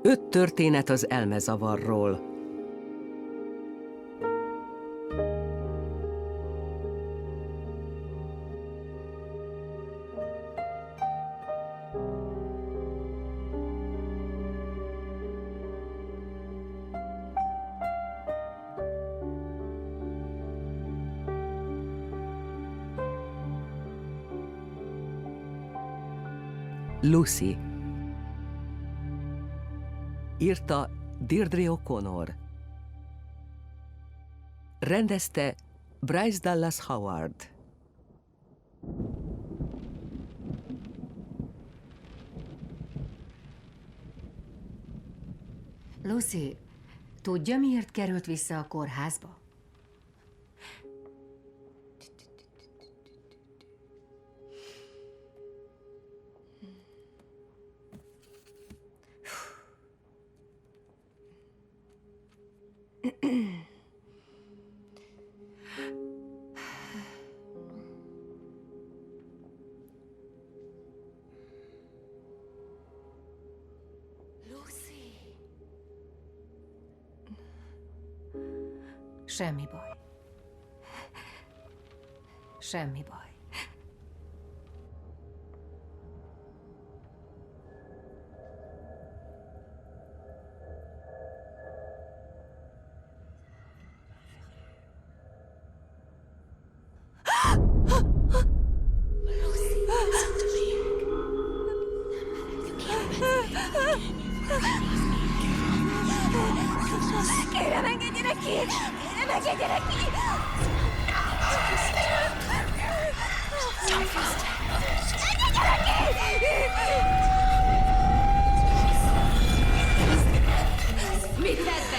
5 történet az elmezavarról. Lucy. Írta Deirdre O'Connor. Rendezte Bryce Dallas Howard. Lucy, tudja, miért került vissza a kórházba? Semmi baj. Semmi baj. Kérem, engedjenek ki! Kérem, engedjenek ki! Mit tette?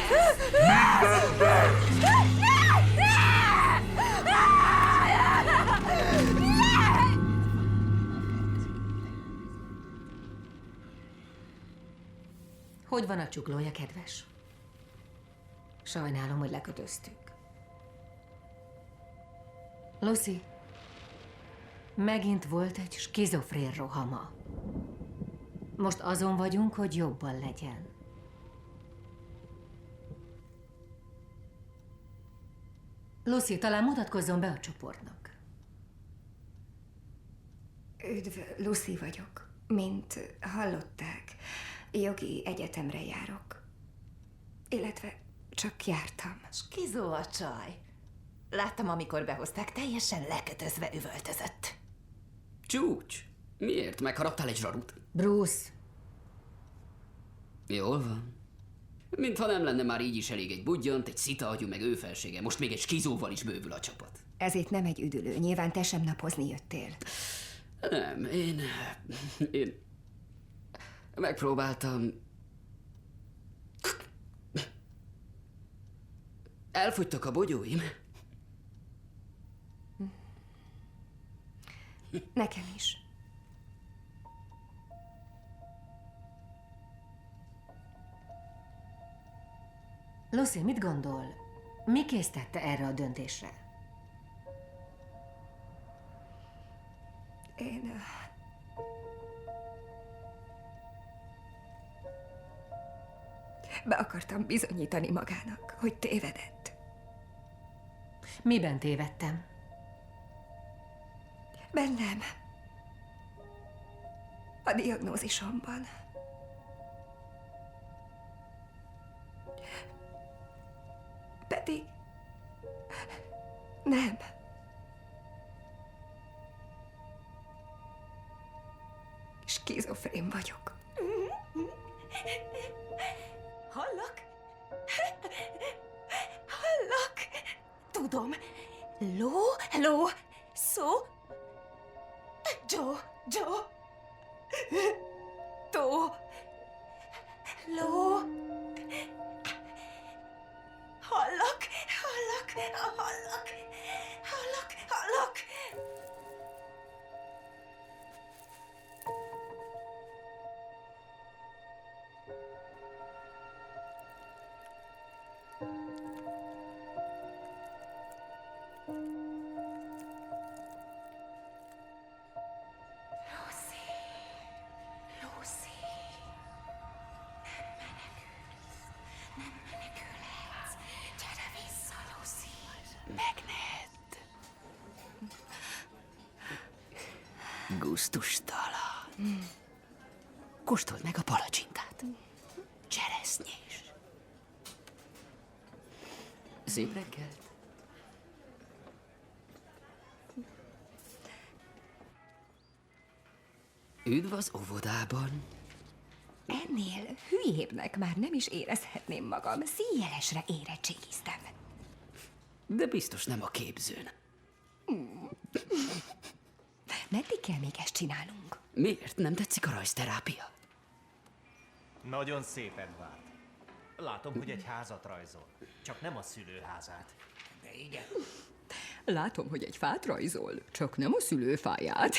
Hogy van a csuklója, kedves? Sajnálom, hogy lekötöztük. Lucy, megint volt egy skizofrén rohama. Most azon vagyunk, hogy jobban legyen. Lucy, talán mutatkozzon be a csoportnak. Üdv, Lucy vagyok. Mint hallották, jogi egyetemre járok. Illetve csak jártam. Skizó a csaj. Láttam, amikor behozták, teljesen lekötözve üvöltözött. Csúcs! Miért? Megharaptál egy zsarut? Bruce! Jól van. Mintha nem lenne már így is elég egy budjant, egy szitaagyú, meg ő felsége. Most még egy skizóval is bővül a csapat. Ez itt nem egy üdülő. Nyilván te sem napozni jöttél. Nem, én megpróbáltam. Elfogytak a bogyóim. Nekem is. Lucy, mit gondol? Mi késztette erre a döntésre? Én... be akartam bizonyítani magának, hogy tévedett. Miben tévedtem? Bennem. A diagnózisomban. Pedig... nem. Skizofrén vagyok. Hallak? Hallak? Tudom. Ló, szó. Joe. Tó. Ló. Hallak. Gusztustalan. Kóstold meg a palacsintát. Cseresznyés. Szép reggelt. Üdv az óvodában. Ennél hülyébbnek már nem is érezhetném magam. Szíjelesre érettségiztem. De biztos nem a képzőn. Meddig kell még ezt csinálnunk? Miért nem tetszik a rajzterápia? Nagyon szép, Edward. Látom, hogy egy házat rajzol. Csak nem a szülőházát. De igen. Látom, hogy egy fát rajzol, csak nem a szülőfáját.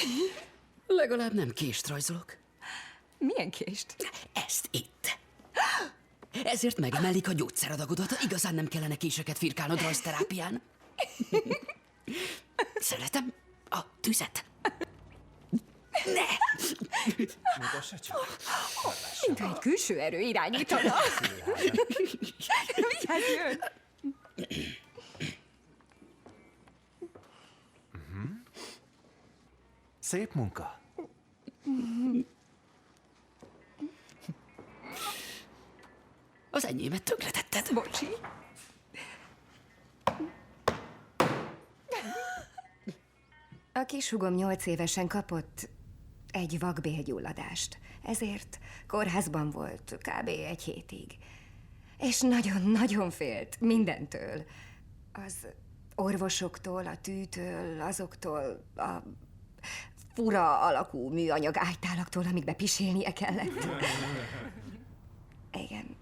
Legalább nem kést rajzolok. Milyen kést? Ezt itt. Ezért megemelik a gyógyszeradagodat, igazán nem kellene késeket firkálnod rajzterápián. Szeretem a tüzet. Ne! Mutassa csak. Mintha egy külső erő irányítana. Mindjárt jön. Szép munka. Az enyémet tönkretetted. Bocsi. A kishúgom 8 évesen kapott egy vakbélgyulladást. Ezért kórházban volt kb. Egy hétig. És nagyon-nagyon félt mindentől. Az orvosoktól, a tűtől, azoktól a fura alakú műanyag ágytálaktól, amikbe pisilnie kellett. Igen.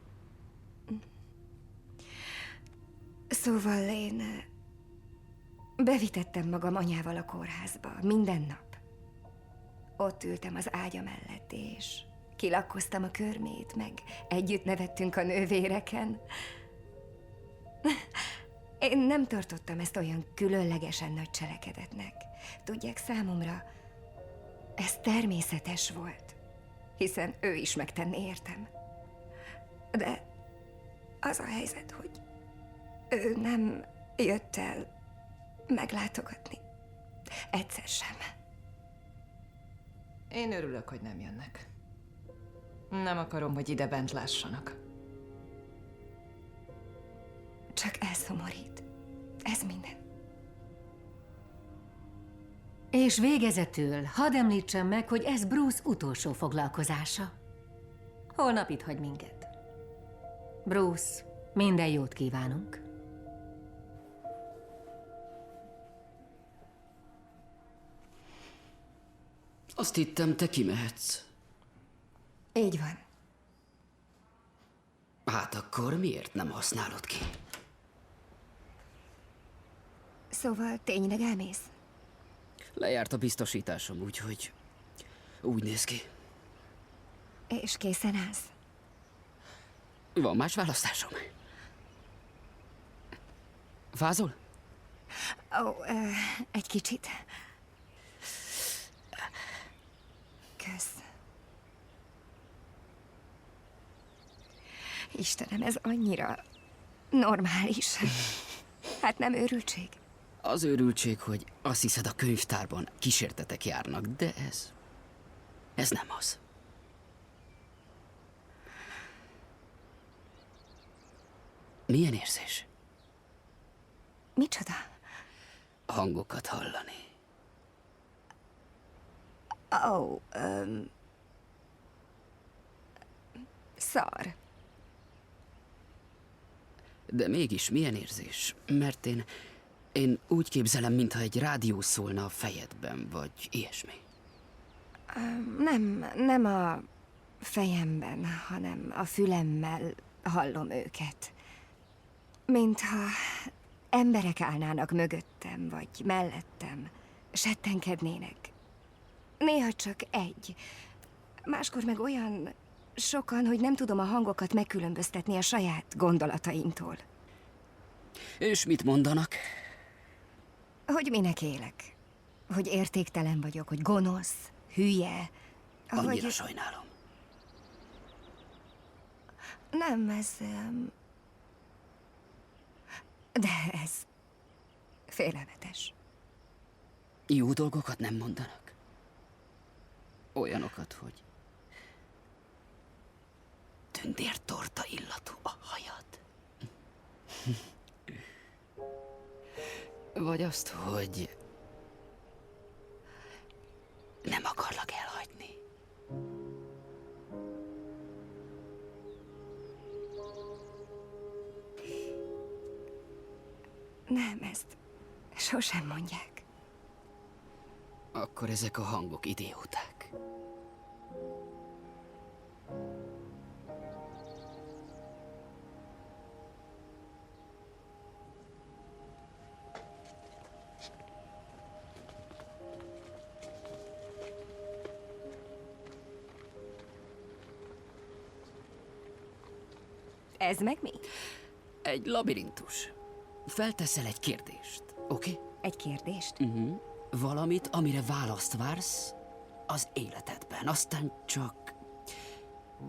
Szóval én bevitettem magam anyával a kórházba, minden nap. Ott ültem az ágya mellett, és kilakkoztam a körmét, meg együtt nevettünk a nővéreken. Én nem tartottam ezt olyan különlegesen nagy cselekedetnek. Tudják, számomra ez természetes volt, hiszen ő is megtenné értem. De az a helyzet, hogy ő nem jött el meglátogatni. Egyszer sem. Én örülök, hogy nem jönnek. Nem akarom, hogy ide bent lássanak. Csak elszomorít. Ez minden. És végezetül hadd említsem meg, hogy ez Bruce utolsó foglalkozása. Holnap itt hagy minket. Bruce, minden jót kívánunk. Azt hittem, te kimehetsz. Így van. Hát akkor miért nem használod ki? Szóval tényleg elmész? Lejárt a biztosításom, úgyhogy úgy néz ki. És készen állsz? Van más választásom? Fázol? Ó, egy kicsit. Kösz. Istenem, ez annyira normális. Hát nem őrültség. Az őrültség, hogy azt hiszed, a könyvtárban kísértetek járnak, de ez nem az. Milyen érzés? Micsoda? Hangokat hallani. Ó, szar. De mégis milyen érzés? Mert én úgy képzelem, mintha egy rádió szólna a fejedben, vagy ilyesmi. Nem a fejemben, hanem a fülemmel hallom őket. Mintha emberek állnának mögöttem, vagy mellettem, settenkednének. Néha csak egy. Máskor meg olyan sokan, hogy nem tudom a hangokat megkülönböztetni a saját gondolataimtól. És mit mondanak? Hogy minek élek. Hogy értéktelen vagyok, hogy gonosz, hülye. Annyira sajnálom. Nem, ez... De ez... félelmetes. Jó dolgokat nem mondanak? Olyanokat, hogy tündértorta illatú a hajad. Vagy azt, hogy nem akarlak elhagyni. Nem, ezt sosem mondják. Akkor ezek a hangok idióták. Ez meg mi? Egy labirintus. Felteszel egy kérdést, oké? Egy kérdést? Valamit, amire választ vársz az életedben. Aztán csak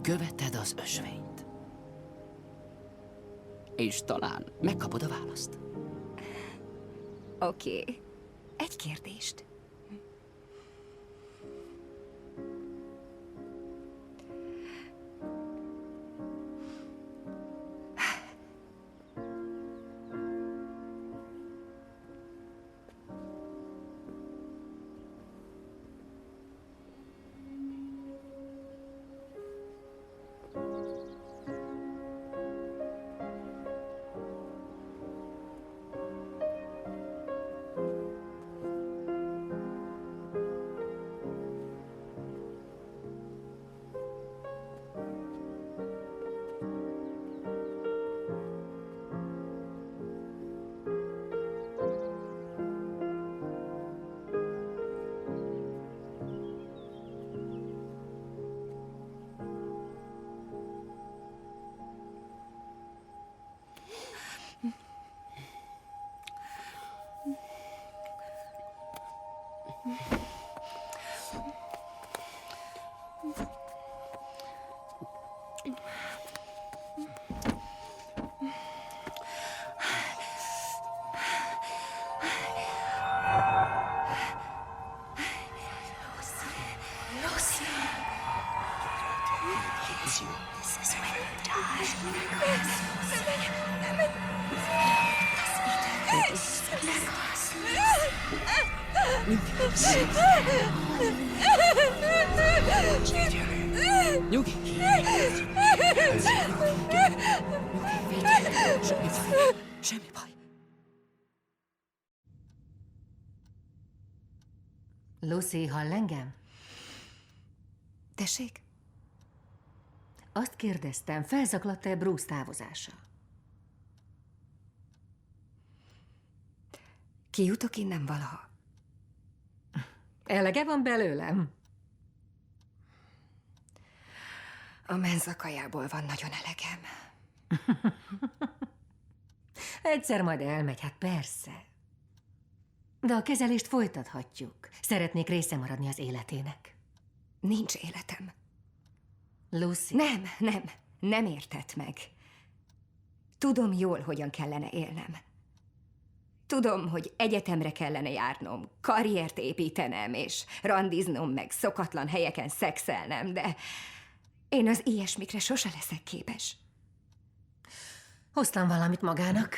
követed az ösvényt. És talán megkapod a választ. Oké. Egy kérdést. Nyugi! Semmi baj. Lucy, hall engem? Tessék? Azt kérdeztem, felzaklatta-e Bruce távozása? Kijutok innen valaha? Elege van belőlem? A menza kajából van nagyon elegem. Egyszer majd elmegy, hát persze. De a kezelést folytathatjuk. Szeretnék része maradni az életének. Nincs életem. Lucy. Nem értett meg. Tudom jól, hogyan kellene élnem. Tudom, hogy egyetemre kellene járnom, karriert építenem, és randiznom, meg szokatlan helyeken szexelnem, de én az ilyesmikre sose leszek képes. Hoztam valamit magának.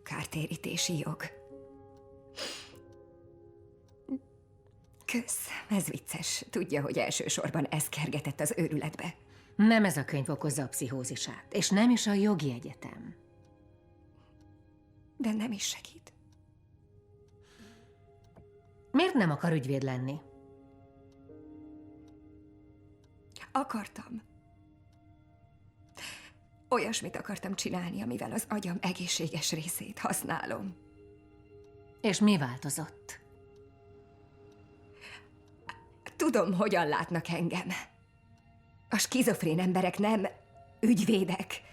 Kártérítési jog. Kösz, ez vicces. Tudja, hogy elsősorban ez kergetett az őrületbe. Nem ez a könyv okozza a pszichózisát, és nem is a jogi egyetem. De nem is segít. Miért nem akar ügyvéd lenni? Akartam. Olyasmit akartam csinálni, amivel az agyam egészséges részét használom. És mi változott? Tudom, hogyan látnak engem. A skizofrén emberek nem ügyvédek.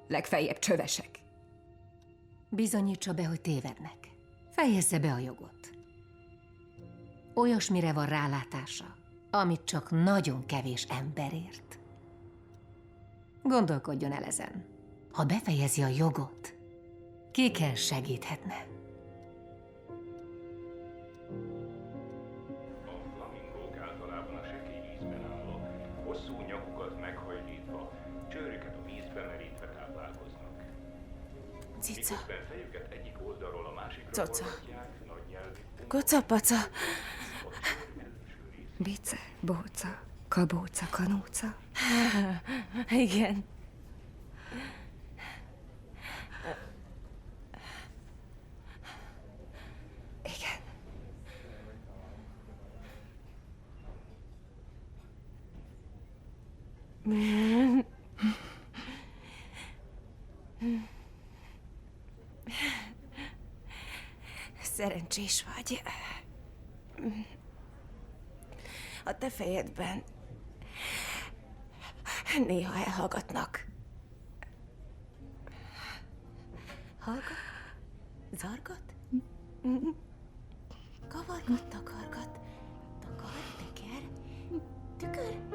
Legfeljebb csövesek. Bizonyítsa be, hogy tévednek. Fejezze be a jogot. Olyasmire van rálátása, amit csak nagyon kevés ember ért. Gondolkodjon el ezen. Ha befejezi a jogot, kiken segíthetne? meghajlítva, csőrüket a vízbe merítve táplálkoznak. Cica. Miközben fejüket egyik oldalról a másikra Coca. forgatják, nagy nyelvű Kocapaca. Bice, bóca, kabóca, kanóca. Igen. Igen. Szerencsés vagy. A te fejedben néha elhallgatnak. Hallgat? Zargat? Kavargat, takargat. Takar, teker, tükör.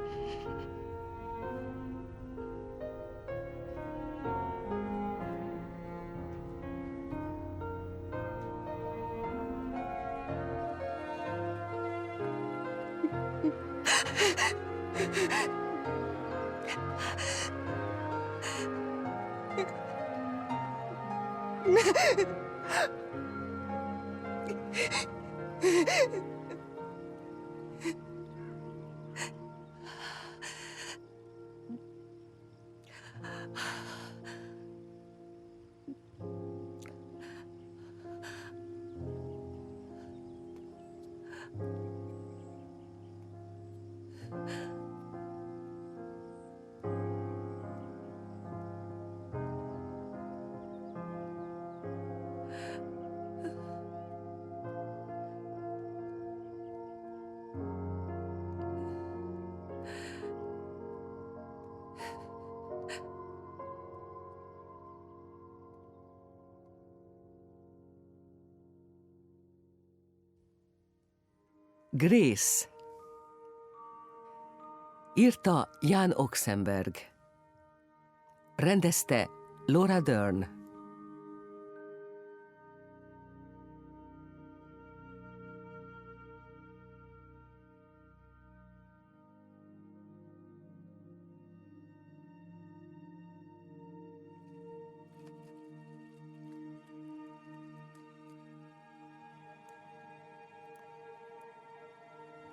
Grace. Írta Jan Oxenberg. Rendezte Laura Dern.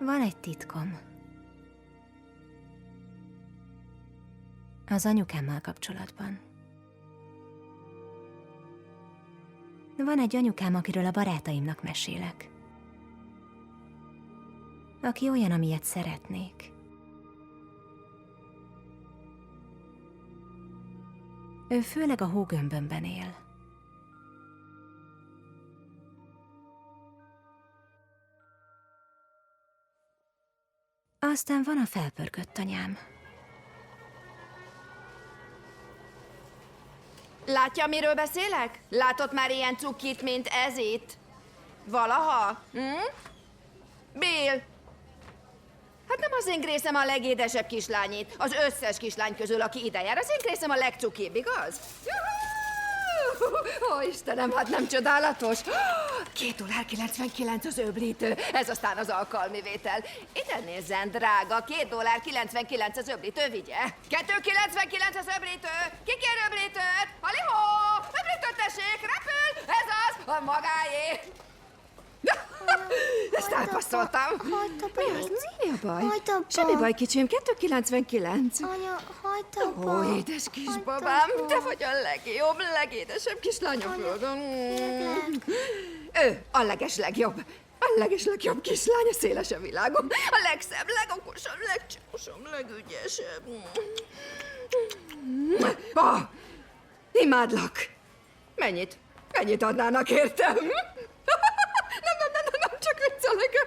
Van egy titkom. Az anyukámmal kapcsolatban. Van egy anyukám, akiről a barátaimnak mesélek. Aki olyan, amilyet szeretnék. Ő főleg a hógömbömben él. Aztán van a felpörgött anyám. Látja, miről beszélek? Látott már ilyen cukit, mint ez itt? Valaha? Bill! Hát nem az én Grace-em a legédesebb kislányét, az összes kislány közül, aki ide jár. Az én Grace-em a legcukibb, igaz? Ó, Istenem, hát nem csodálatos? $2,99 az öblítő, ez aztán az alkalmi vétel. Ide nézzen, drága, $2,99 az öblítő, vigye. $2,99 az öblítő, ki kér öblítőt? Halihó, öblítőt tessék, repül, ez az, a magáé. Ezt elpasszoltam. Mi a baj? Semmi baj, kicsim, $2,99. Anya, hagyd abba. Ó, édes kisbabám, te vagy a legjobb, legédesebb kislányom földön. Ő a legeslegjobb. A legeslegjobb kislány a széles a világon. A legszebb, legokosabb, legcsikosabb, legügyesebb. Imádlak. Mennyit? Mennyit adnának értem? Nem, csak viccelek.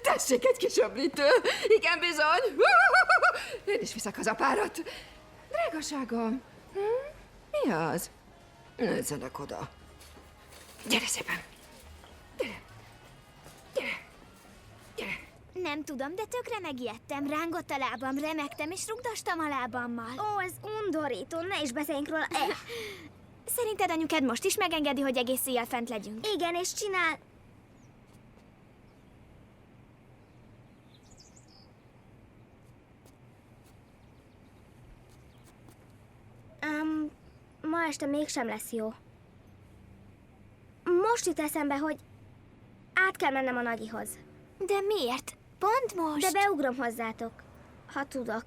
Tessék egy kis öblítő. Igen, bizony. Én is viszek haza párat. Drágaságom, mi az? Nézzenek oda. Gyere szépen. Gyere. Nem tudom, de tökre megijedtem. Rángott a lábam, remegtem és rugdostam a lábammal. Ó, ez undorító, ne is beszéljünk róla. Szerinted anyukád most is megengedi, hogy egész éjjel fent legyünk? Igen, és csinál... este mégsem lesz jó. Most jut eszembe, hogy át kell mennem a nagyihoz. De miért? Pont most? De beugrom hozzátok, ha tudok.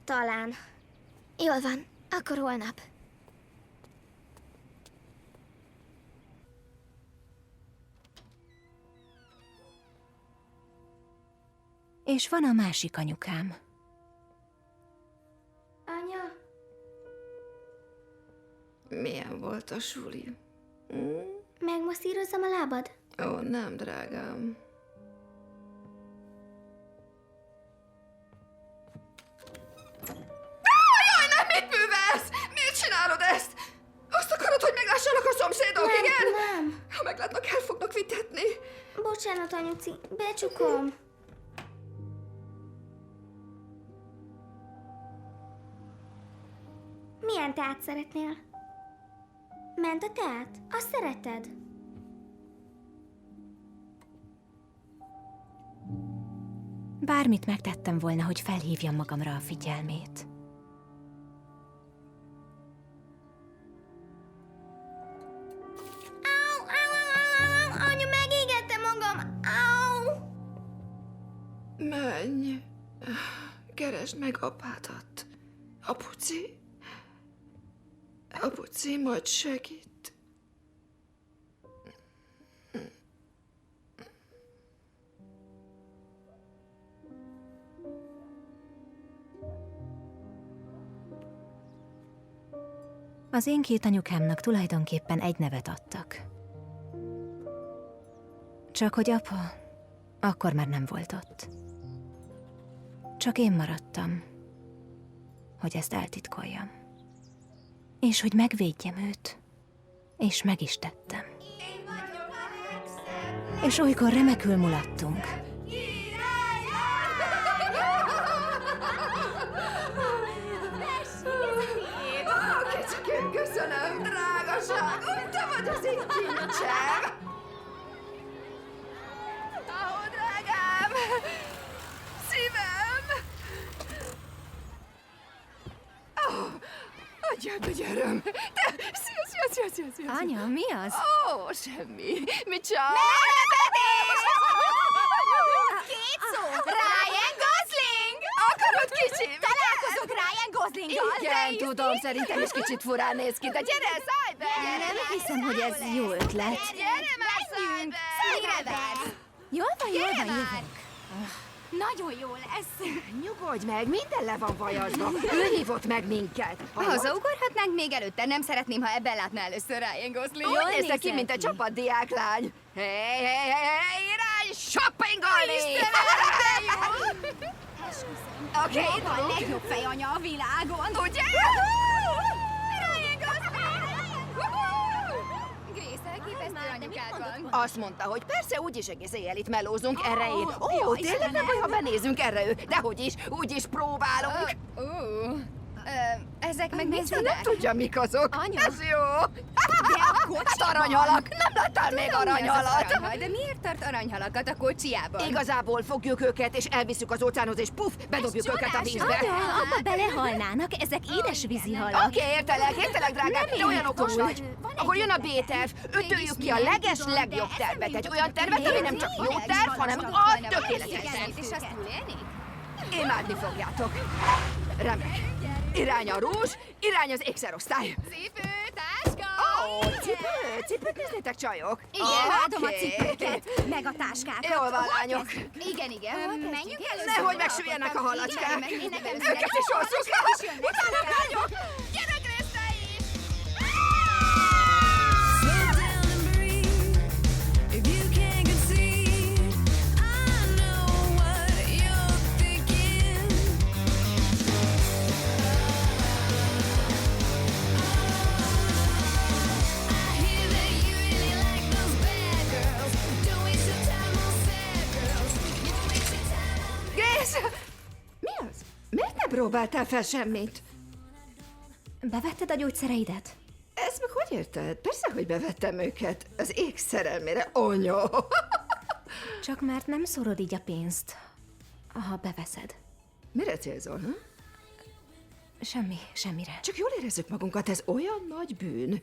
Talán. Jól van, akkor holnap. És van a másik anyukám. Anya? Milyen volt a suli? Megmasszírozzam a lábad? Ó, nem, drágám. Jaj, nem, mit művelsz? Miért csinálod ezt? Azt akarod, hogy meglássanak a szomszédok, Nem, igen? nem. Ha meglátnak, el fognak vitetni. Bocsánat, anyuci, becsukom. Milyen teát szeretnél? Ment a teát? Azt szereted? Bármit megtettem volna, hogy felhívjam magamra a figyelmét. Au, au, au, au, au, anyu, megégette magam! Au! Menj. Keresd meg apádat. Apuci. Apuci majd segít. Az én két anyukámnak tulajdonképpen egy nevet adtak. Csak hogy apa akkor már nem volt ott. Csak én maradtam, hogy ezt eltitkoljam. És hogy megvédjem őt. És meg is tettem. És olykor remekül mulattunk. Kicsikém, köszönöm, drágaságom, te vagy az én kincsem. Ó, drágám, szívem. Adjad, hogy öröm. Szia. Anya, mi az? Ó, semmi. Mit csak? Két szó! Ryan Gosling! Akarod, kicsim? Találkozok Ryan Goslinggal! Igen, tudom, szerintem is kicsit furán néz ki, de gyere, szállj be! Nem hiszem, hogy ez jó ötlet. Gyere már, szállj be! Végre vársz! Jól van, jövök. Nagyon jó lesz! Nyugodj meg, minden le van vajazva. Ő hívott meg minket. Hazaugorhatnánk még előtte? Nem szeretném, ha ebben látna először Ryan Gosling. Úgy néztek ki, mint egy csapat diáklány. Hey, irány, shoppingolni! Oké, A legjobb fejanya a világon! ugye? Ryan Gosling! Grace, elképesztő anyukád van. Azt mondta, hogy persze úgyis egész éjjel itt melózunk, erre én. Ó, tényleg nem baj, ha benézünk erre ő. Dehogy is, úgyis próbálunk. Ezek meg Nézd, nem tudja, mik azok. Anya. Ez jó. Hát aranyhalak. Nem láttál még aranyhalat? De miért tart aranyhalakat a kocsijában? Igazából fogjuk őket, és elviszük az óceánhoz, és puf, bedobjuk őket a vízbe. Abba belehalnának, ezek édesvízi halak. Oké, értelek, drágám, de olyan okos vagy. Akkor jön a B-terv, ötöljük ki a legjobb tervet. Egy olyan tervet, ami nem csak jó terv, hanem a tökéletes terv. És azt túlélni? Imádni fogjátok. Remek. Irány a rúzs, irány az ékszerosztály. Cipő, táska! Ó, cipőt nézzétek, csajok. Igen, adom a cipőket, meg a táskákat. Jól van, lányok. Igen. Menjünk először. Nehogy megsüljenek a halacskák. Igen, meg Őket is hozzuk. Utána, lányok. Gyere, Grace, te is. Grace! Mi az? Miért nem próbáltál fel semmit? Bevetted a gyógyszereidet? Ezt meg hogy érted? Persze, hogy bevettem őket. Az ég szerelmére, onyó. Csak mert nem szórod így a pénzt, ha beveszed. Mire célzol, ha? Semmire. Csak jól érezzük magunkat, ez olyan nagy bűn.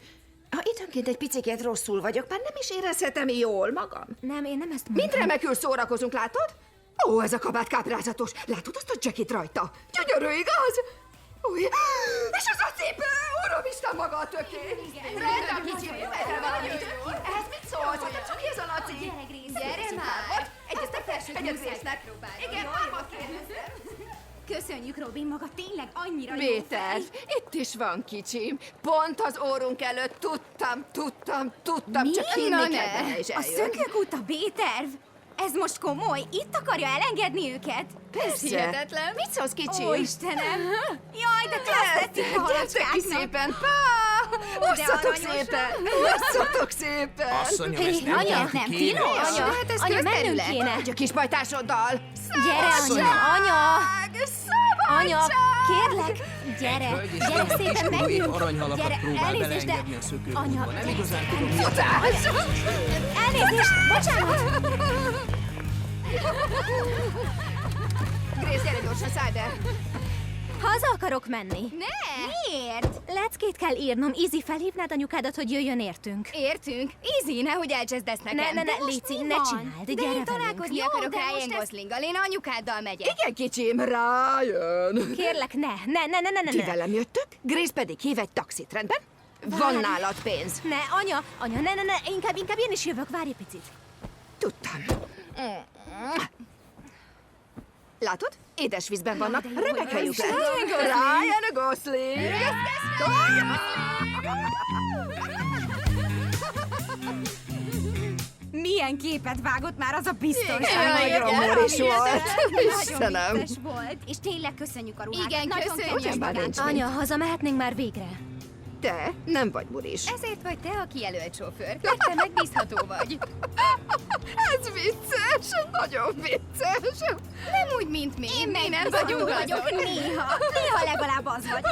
Ha időnként egy picikét rosszul vagyok, már nem is érezhetem jól magam. Nem, én nem ezt mondtam. Mind remekül szórakozunk, látod? Ó, ez a kabát káprázatos. Látod azt a jackit rajta? Gyönyörű, igaz? Új, és az a cipő! Uramisten, maga a töké! Rendben, kicsi, erre valami. Ehhez mit szólsz? Hogy csak ez a Laci? Gyere, Grace. Gyere már! Egyeztek felsőt, egyet Grace-nek. Igen, mámat kérdeztem. Köszönjük, Robin, maga tényleg annyira jó Péter, itt is van kicsim. Pont az órunk előtt tudtam, Mi? csak hinni Na kell ne. benne, és A eljön. szökőkút a B-terv? Ez most komoly? Itt akarja elengedni őket? Persze. Hihetetlen. Mit szólsz, kicsim? Ó, Istenem! Jaj, de klassz tetszik a Gyertek ki halacskáknak! szépen! Pá! Osszatok szépen! Osszatok szépen! Asszonyom, ezt nem anya, lehet, nem kéne. tilos? Anya, hát ez Anya, mennünk közterület. kéne. Hogy a kis bajtásoddal! Gyere, anya! Anya! Anya, kérlek, gyere! Hölgy és Gyere urak, szépen, kiskorú menjünk! aranyhalakat Gyere, próbál elnézést, de... beleengedni a szökőkútba. Anya, Nem igazán tudom, mi Elnézést, bocsánat! Grace, gyere gyorsan, szállj be! Haza akarok menni. Ne! Miért? Leckét kell írnom. Izzy, felhívnád anyukádat, hogy jöjjön értünk. Értünk. Easy, nehogy elcsesztesz nekem. Ne, De most Léci, mi ne van? csináld, De gyere én velünk. találkozni Jó, akarok de Ryan most ez- Goslinggal, én anyukáddal megyek. Igen, kicsim, rájön! Kérlek, ne. Ti velem jöttök, Grace pedig hív egy taxit, rendben? Van nálad pénz. Ne, anya, ne, inkább én is jövök, várj egy picit. Tudtam. Látod? Édes vízben vannak, remek helyük lesz. Ryan Gosling! Milyen képet vágott már az a biztos. Nagyon moris volt. Istenem. volt. És tényleg köszönjük a ruhát. Igen, Nagyon köszönjük. kényes Már nincs mit. Anya, hazamehetnénk már végre. Te nem vagy muris. Ezért vagy te a kijelölt sofőr. Te megbízható vagy. Ez vicces, nagyon vicces. Nem úgy, mint mi. Mi nem vagyunk azok. Néha legalább az vagy.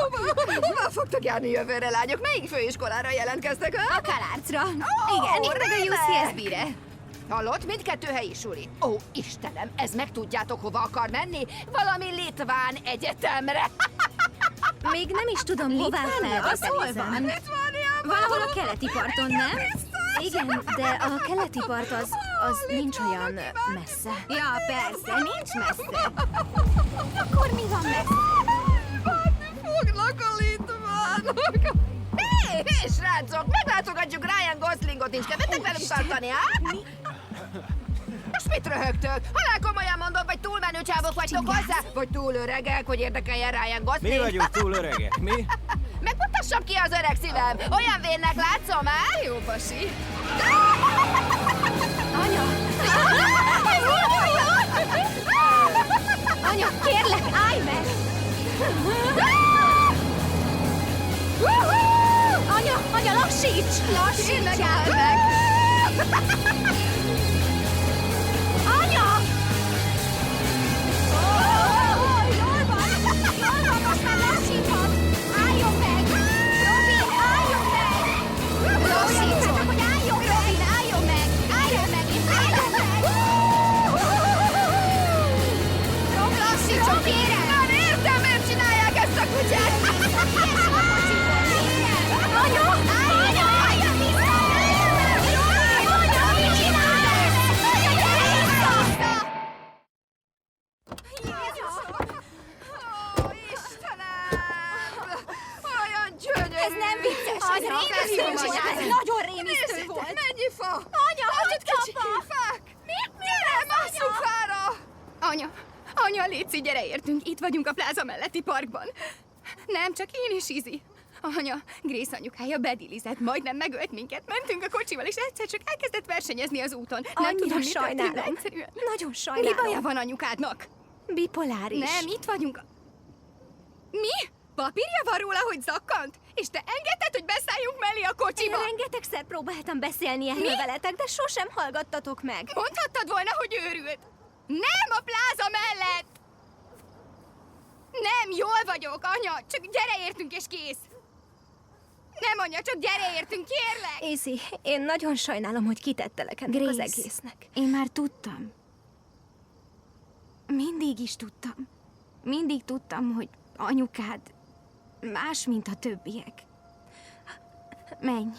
Hova fogtok járni jövőre, lányok? Melyik főiskolára jelentkeztek? A Kalárcra. Igen, Én meg a UCSB-re. Hallott? Mindkettő helyi suli. Ó, Istenem, ez meg tudjátok, hova akar menni? Valami litván egyetemre. Még nem is tudom, hová felvételizem. Valahol a keleti parton, nem? Igen, de a keleti part az nincs olyan messze. Ja, persze, nincs messze. Akkor mi van messze? Foglak a litvánok. Hé, srácok, meglátogatjuk Ryan Goslingot is. Kedvetek velünk tartani, á? Most mit röhögtök? Halál komolyan mondom, vagy túlmenő csávok vagytok hozzá? Vagy túl öregek, hogy érdekeljen Ryan Gosling? Mi vagyunk túl öregek, mi? Megmutassam ki az öreg szívem. Olyan vénnek látszom, á? Jó pasi. Anya, kérlek, állj meg! Anya, lassíts! Megáll meg! Anya! Jól van, most már lassíthat! Álljon meg! Robin, álljon meg! Lassítsatok, hogy álljon meg! Robin, álljon meg! Álljon meg! Robin, lassítson, kérem! Már értem, miért csinálják ezt a kutyát! Anya! Álljon vissza! Anya, mit csinálsz? Gyere vissza! Ó, Istenem! Olyan gyönyörű! Ez nem vicces, ez rémisztő volt, ez nagyon rémisztő volt. Mennyi fa! Anya, hagyd Kicsi fák! Gyere, másszuk fára! Anya, létszi, gyere értünk. Itt vagyunk a pláza melletti parkban. Nem, csak én és Izzy. Anya, Grace anyukája bedilizett, majdnem megölt minket. Mentünk a kocsival, és egyszer csak elkezdett versenyezni az úton. Nem Annyira tudom, mi sajnálom. történt, egyszerűen. Nagyon Mi sajnálom. baja van anyukádnak? Bipoláris. Nem, itt vagyunk. Mi? Papírja van róla, hogy zakkant? És te engedted, hogy beszálljunk mellé a kocsiba? Én rengetegszer próbáltam beszélni erről veletek, de sosem hallgattatok meg. Mondhattad volna, hogy őrült. Nem a pláza mellett! Nem, jól vagyok, anya. Csak gyere értünk és kész. Nem, anya, csak gyere értünk, kérlek! Izzy, én nagyon sajnálom, hogy kitettelek ennek az Grace, egésznek. Én már tudtam. Mindig is tudtam. Mindig tudtam, hogy anyukád más, mint a többiek.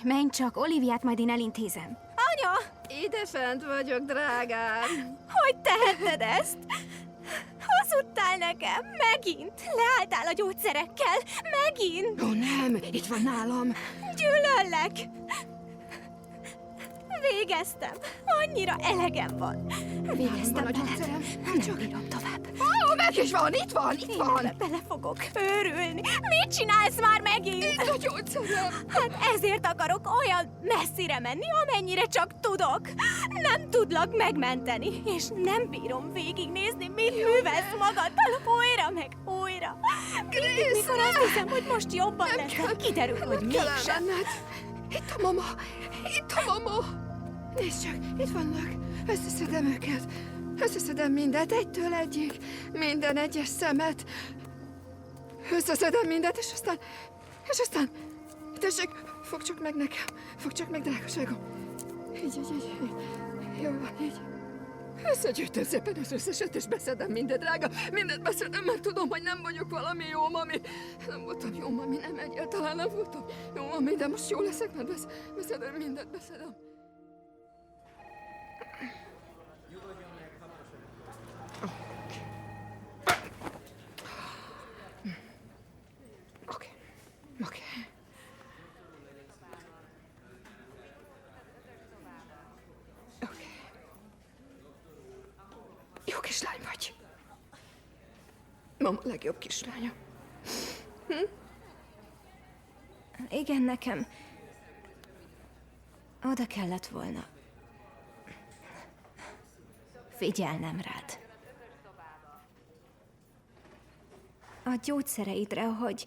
Menj csak, Oliviát majd én elintézem. Anya! Idefent vagyok, drágám. Hogy tehetted ezt? Hazudtál nekem, megint! Leálltál a gyógyszerekkel, megint! Ó, nem, itt van nálam. Gyűlöllek! Végeztem. Annyira elegem van. Végeztem veled. Nem bírom tovább. Ó, meg is van, itt van, itt van. Bele fogok őrülni. Mit csinálsz már megint? Itt a gyógyszerem. Hát ezért akarok olyan messzire menni, amennyire csak tudok. Nem tudlak megmenteni, és nem bírom végignézni, mit művelsz magaddal újra meg újra. Mindig, mikor azt hiszem, hogy most jobban leszel, kiderül, hogy mégsem. Itt a mama, itt a mama. Nézd csak, itt vannak. Összeszedem őket. Összeszedem mindent, egytől egyig. Minden egyes szemet. Összeszedem mindent, és aztán... Tessék, fogd csak meg nekem. Fogd csak meg, drágaságom. Így. Jó van, így. Összegyűjtöm szépen az összeset, és beszedem minden, drága. Mindent beszedem, mert tudom, hogy nem vagyok valami jó mami. Nem voltam jó mami, nem egyáltalán nem voltam jó mami, de most jó leszek, mert beszedem mindent, beszedem. Oké. Jó kislány vagy. Mama legjobb kislánya. Igen, nekem oda kellett volna figyelnem rád. A gyógyszereidre, hogy...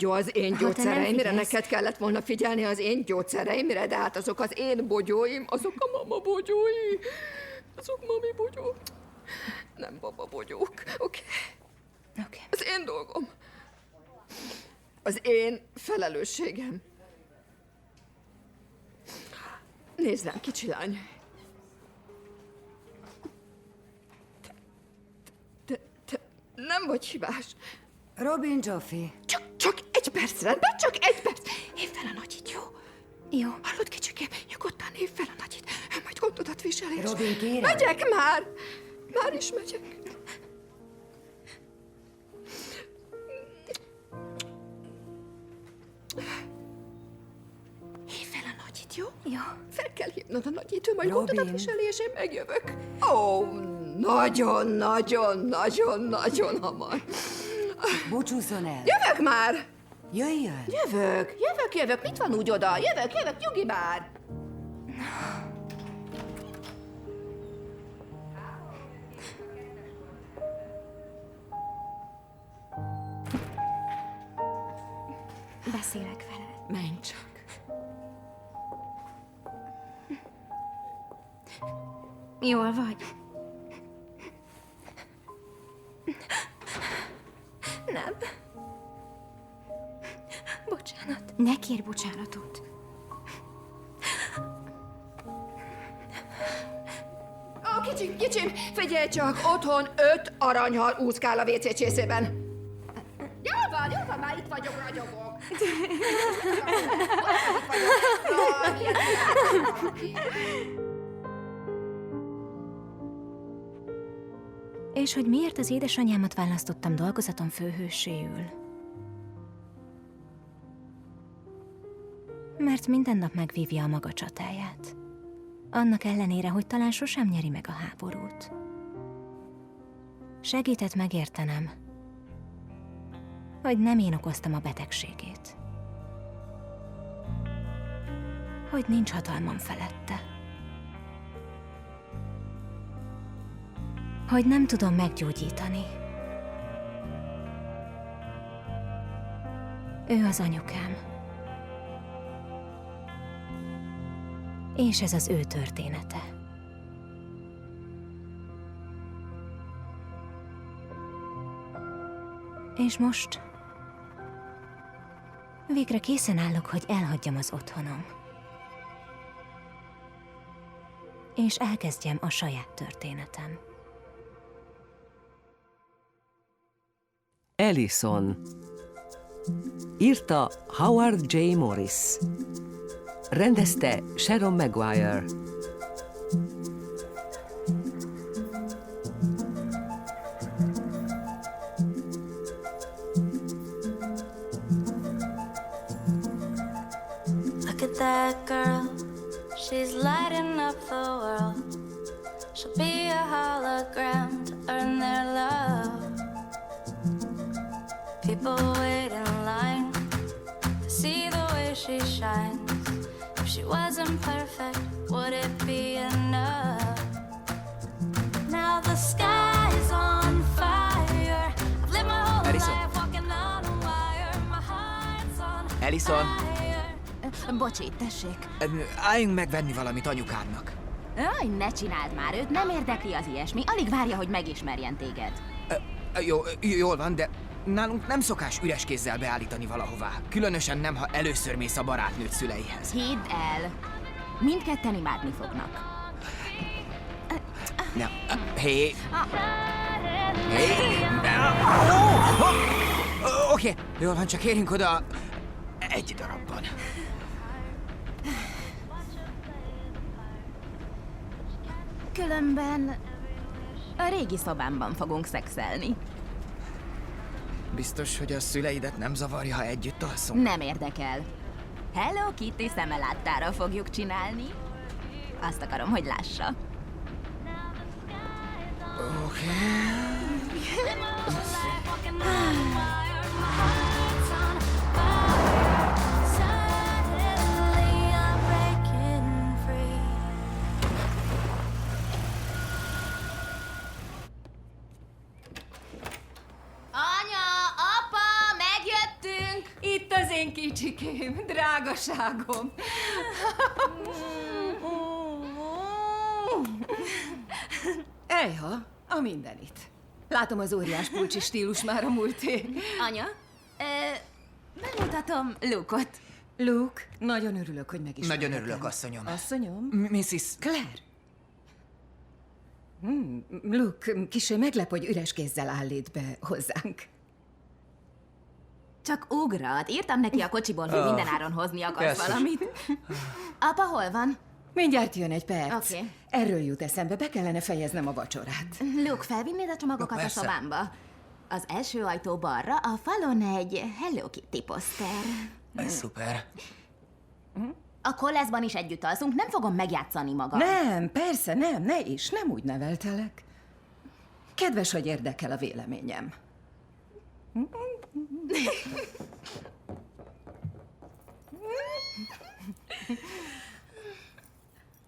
Az én gyógyszereimre? figyelsz. Neked kellett volna figyelni az én gyógyszereimre, de hát azok az én bogyóim, azok a mama bogyói. Azok mami bogyók. Nem baba bogyók, oké? Az én dolgom. Az én felelősségem. Nézd rám, kicsi lány. Te nem vagy hibás. Robin Joffrey. Csak egy perc, rendben? Csak egy perc. Hívd fel a nagyit, jó? Jó. Hallod, kicsikém? Nyugodtan hívd fel a nagyit. Majd gondodat viseli. Robin, kérem. Megyek már! Már is megyek. Hívd fel a nagyit, jó? Jó. Fel kell hívnod a nagyit, ő majd Robin. gondodat viseli, és én megjövök. Ó, nagyon hamar. Búcsúzzon el. Jövök már! Jöjjön. Jövök. Mit van úgy oda? Jövök, nyugi már. Beszélek vele. Menj csak. Jól vagy? Nem. Bocsánat. Ne kérj bocsánatot. Ó, kicsim, figyelj csak, otthon 5 aranyhal úszkál a WC csészében. Jól van, már itt vagyok, ragyogok. És hogy miért az édesanyámat választottam dolgozatom főhőséül? Mert minden nap megvívja a maga csatáját. Annak ellenére, hogy talán sosem nyeri meg a háborút. Segített megértenem, hogy nem én okoztam a betegségét. Hogy nincs hatalmam felette. Hogy nem tudom meggyógyítani. Ő az anyukám. És ez az ő története. És most végre készen állok, hogy elhagyjam az otthonom. És elkezdjem a saját történetem. Ellison. Írta Howard J. Morris. Rendezte Sharon Maguire. Look at that girl, she's lighting up the world. She'll be a hologram to earn their love. People wait in line to see the way she shines. If she wasn't perfect, would it be enough? Now the sky's on fire. I've lived my whole life walking on a wire. My heart's on Ellison, Bocsi, tessék. álljunk meg venni valamit anyukádnak. Aj, ne csináld már, őt nem érdekli az ilyesmi. Alig várja, hogy megismerjen téged. Jól van, de nálunk nem szokás üres kézzel beállítani valahová. Különösen nem, ha először mész a barátnőd szüleihez. Hidd el, mindketten imádni fognak. Nem. Hé! Oké, jól van, csak érjünk oda egy darabban. Különben a régi szobámban fogunk szexelni. Biztos, hogy a szüleidet nem zavarja, ha együtt alszunk? Nem érdekel. Hello Kitty szemeláttára fogjuk csinálni. Azt akarom, hogy lássa. Oké. Anya, apa, megjöttünk! Itt az én kicsikém, drágaságom. Ejha, a mindenit. Látom, az óriás pulcsi stílus már a múlté. Anya, bemutatom Luke-ot. Luke, nagyon örülök, hogy megismerhetem. Nagyon örülök, asszonyom. Asszonyom? Mrs. Claire. Luke, kissé meglep, hogy üres kézzel állít be hozzánk. Csak ugrat. Írtam neki a kocsiból, hogy mindenáron hozni akarsz valamit. Apa, hol van? Mindjárt jön egy perc. Oké. Erről jut eszembe, be kellene fejeznem a vacsorát. Luke, felvinnéd a csomagokat a Persze. szobámba? Az első ajtó balra, a falon egy Hello Kitty poszter. Ez szuper. A koleszban is együtt alszunk, nem fogom megjátszani magam. Nem, persze, nem, ne is, nem úgy neveltelek. Kedves, hogy érdekel a véleményem.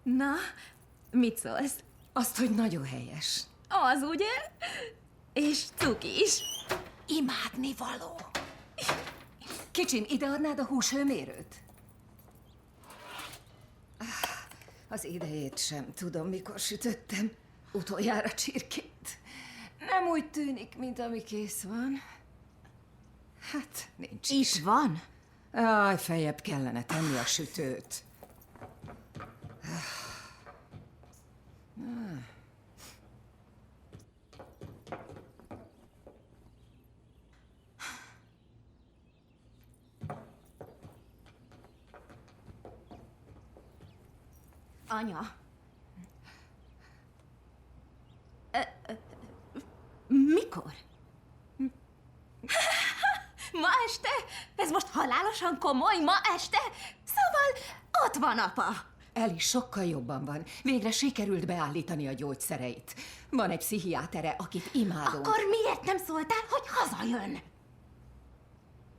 Na, mit szólsz? Azt, hogy nagyon helyes. Az, ugye? És cuki is. Imádni való. Kicsim, ideadnád a húshőmérőt? Az idejét sem tudom, mikor sütöttem utoljára csirkét. Nem úgy tűnik, mint ami kész van. Hát, nincs Is van? Aj, feljebb kellene tenni a sütőt. Anya. Mikor? Ma este? Ez most halálosan komoly? Ma este? Szóval ott van apa. Eli sokkal jobban van. Végre sikerült beállítani a gyógyszereit. Van egy pszichiátere, akit imádunk. Akkor miért nem szóltál, hogy hazajön?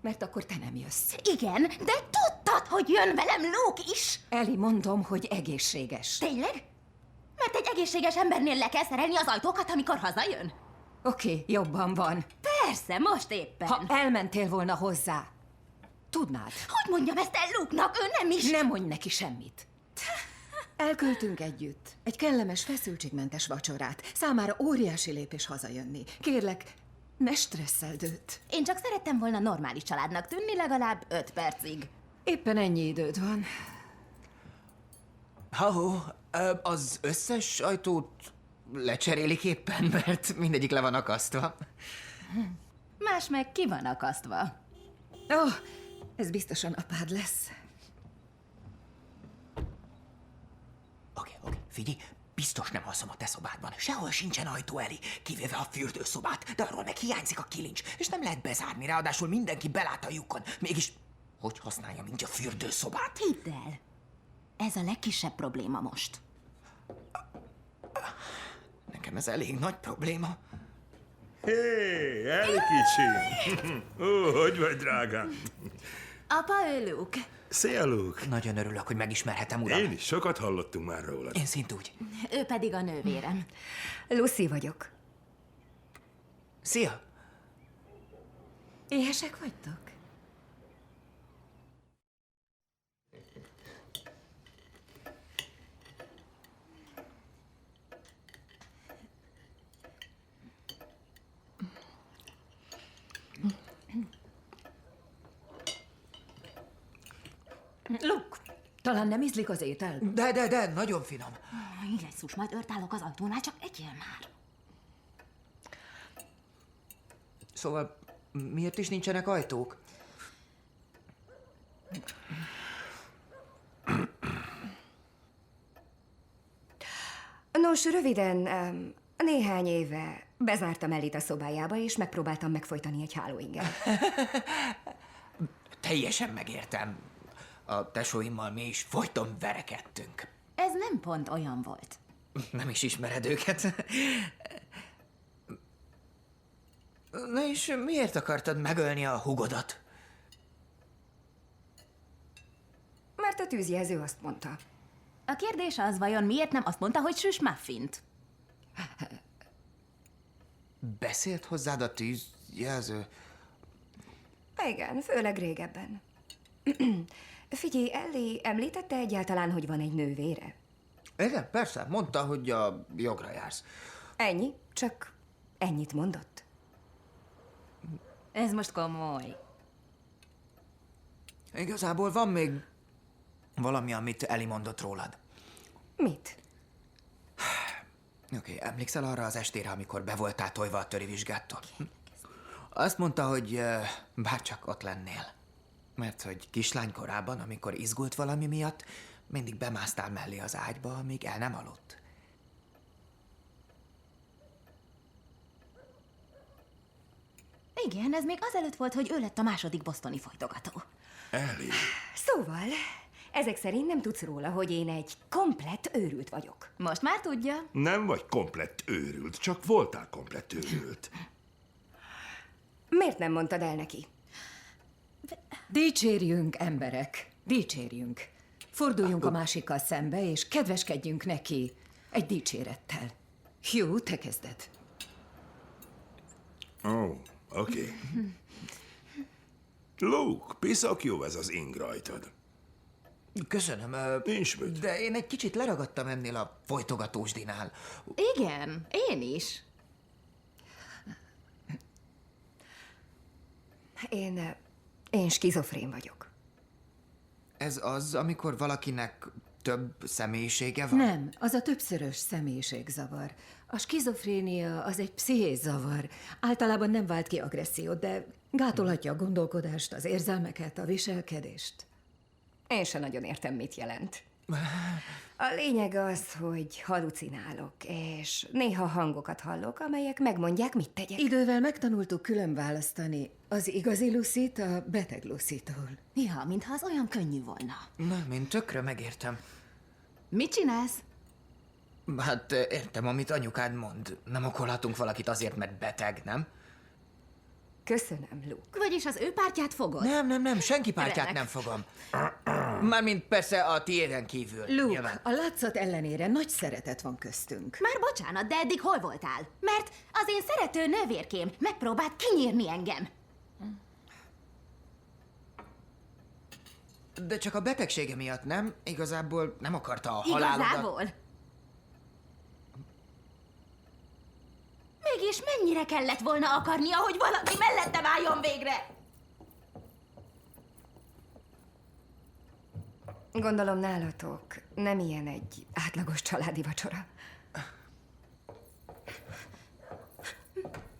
Mert akkor te nem jössz. Igen, de tudtad, hogy jön velem Luke is. Eli, mondom, hogy egészséges. Tényleg? Mert egy egészséges embernél le kell szerelni az ajtókat, amikor hazajön? Oké, jobban van. Persze, most éppen. Ha elmentél volna hozzá, tudnád. Hogy mondjam ezt el Luke-nak? Ő nem is... Nem mondj neki semmit. Elköltünk együtt egy kellemes, feszültségmentes vacsorát. Számára óriási lépés hazajönni. Kérlek, ne stresszeld őt. Én csak szerettem volna normális családnak tűnni legalább 5 percig. Éppen ennyi időd van. Ha-ho, az összes ajtót lecserélik éppen, mert mindegyik le van akasztva. Más meg ki van akasztva. Ó, ez biztosan apád lesz. Oké, figyelj, biztos nem alszom a te szobádban. Sehol sincsen ajtó, Eli, kivéve a fürdőszobát, de arról meg hiányzik a kilincs, és nem lehet bezárni, ráadásul mindenki belát a lyukon. Mégis, hogy használjam így a fürdőszobát? Hidd el, ez a legkisebb probléma most. Nekem ez elég nagy probléma. Hé, Eli kicsi! Ó, hogy vagy, drágám? Apa, ő Luke. Szia, Luke! Nagyon örülök, hogy megismerhetem, uram. Én is, sokat hallottunk már rólad. Én szintúgy. Ő pedig a nővérem. Lucy vagyok. Szia! Éhesek vagytok? Luke, talán nem ízlik az étel? De, nagyon finom. Jesszus, majd őrtállok az ajtónál, csak egyél már. Szóval, miért is nincsenek ajtók? Nos, röviden, néhány éve bezártam Elit a szobájába, és megpróbáltam megfojtani egy hálóinggel. Teljesen megértem. A tesóimmal mi is folyton verekedtünk. Ez nem pont olyan volt. Nem is ismered őket. Na és miért akartad megölni a hugodat? Mert a tűzjelző azt mondta. A kérdés az, vajon miért nem azt mondta, hogy süss muffint? Beszélt hozzád a tűzjelző? Igen, főleg régebben. Figyelj, Ellie említette egyáltalán, hogy van egy nővére? Igen, persze. Mondta, hogy a jogra jársz. Ennyi? Csak ennyit mondott? Ez most komoly. Igazából van még valami, amit Ellie mondott rólad. Mit? Oké, emlékszel arra az estére, amikor be voltál tojva a töri vizsgától? Azt mondta, hogy bárcsak ott lennél. Mert hogy kislánykorában, amikor izgult valami miatt, mindig bemásztál mellé az ágyba, amíg el nem aludt. Igen, ez még azelőtt volt, hogy ő lett a második bostoni folytogató. Ellie. Szóval, ezek szerint nem tudsz róla, hogy én egy komplett őrült vagyok. Most már tudja. Nem vagy komplett őrült, csak voltál komplett őrült. Miért nem mondtad el neki? Dicsérjünk, emberek, dicsérjünk. Forduljunk a másikkal szembe, és kedveskedjünk neki egy dicsérettel. Hugh, te kezded. Ó, oké. Luke, piszak jó ez az ing rajtad. Köszönöm, Nincs mit. de én egy kicsit leragadtam ennél a folytogatósdinál. Igen, én is. Én skizofrén vagyok. Ez az, amikor valakinek több személyisége van? Nem, az a többszörös személyiségzavar. A skizofrénia az egy pszichézavar. Általában nem vált ki agressziót, de gátolhatja a gondolkodást, az érzelmeket, a viselkedést. Én sem nagyon értem, mit jelent. A lényeg az, hogy halucinálok, és néha hangokat hallok, amelyek megmondják, mit tegyek. Idővel megtanultuk külön választani az igazi Lucyt a beteg Lucytól. Ja, mintha az olyan könnyű volna. Nem, én tökre megértem. Mit csinálsz? Hát értem, amit anyukád mond. Nem okolhatunk valakit azért, mert beteg, nem? Köszönöm, Luke. Vagyis az ő pártját fogod? Nem, senki pártját Remek. nem fogom. Mármint persze a tiéden kívül. Luke, nyilván. a látszat ellenére nagy szeretet van köztünk. Már bocsánat, de eddig hol voltál? Mert az én szerető nővérkém megpróbált kinyírni engem. De csak a betegsége miatt, nem? Igazából nem akarta a halálodat. Igazából? Mégis mennyire kellett volna akarnia, hogy valaki mellettem álljon végre? Gondolom nálatok nem ilyen egy átlagos családi vacsora.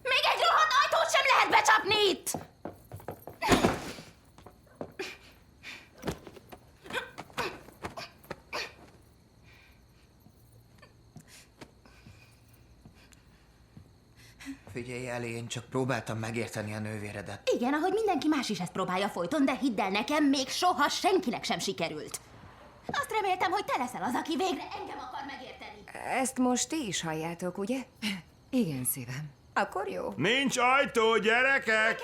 Még egy rohadt ajtót sem lehet becsapni itt! Figyelj, Ellie, én csak próbáltam megérteni a nővéredet. Igen, ahogy mindenki más is ezt próbálja folyton, de hidd el nekem, még soha senkinek sem sikerült. Azt reméltem, hogy te leszel az, aki végre engem akar megérteni. Ezt most ti is halljátok, ugye? Igen, szívem. Akkor jó. Nincs ajtó, gyerekek!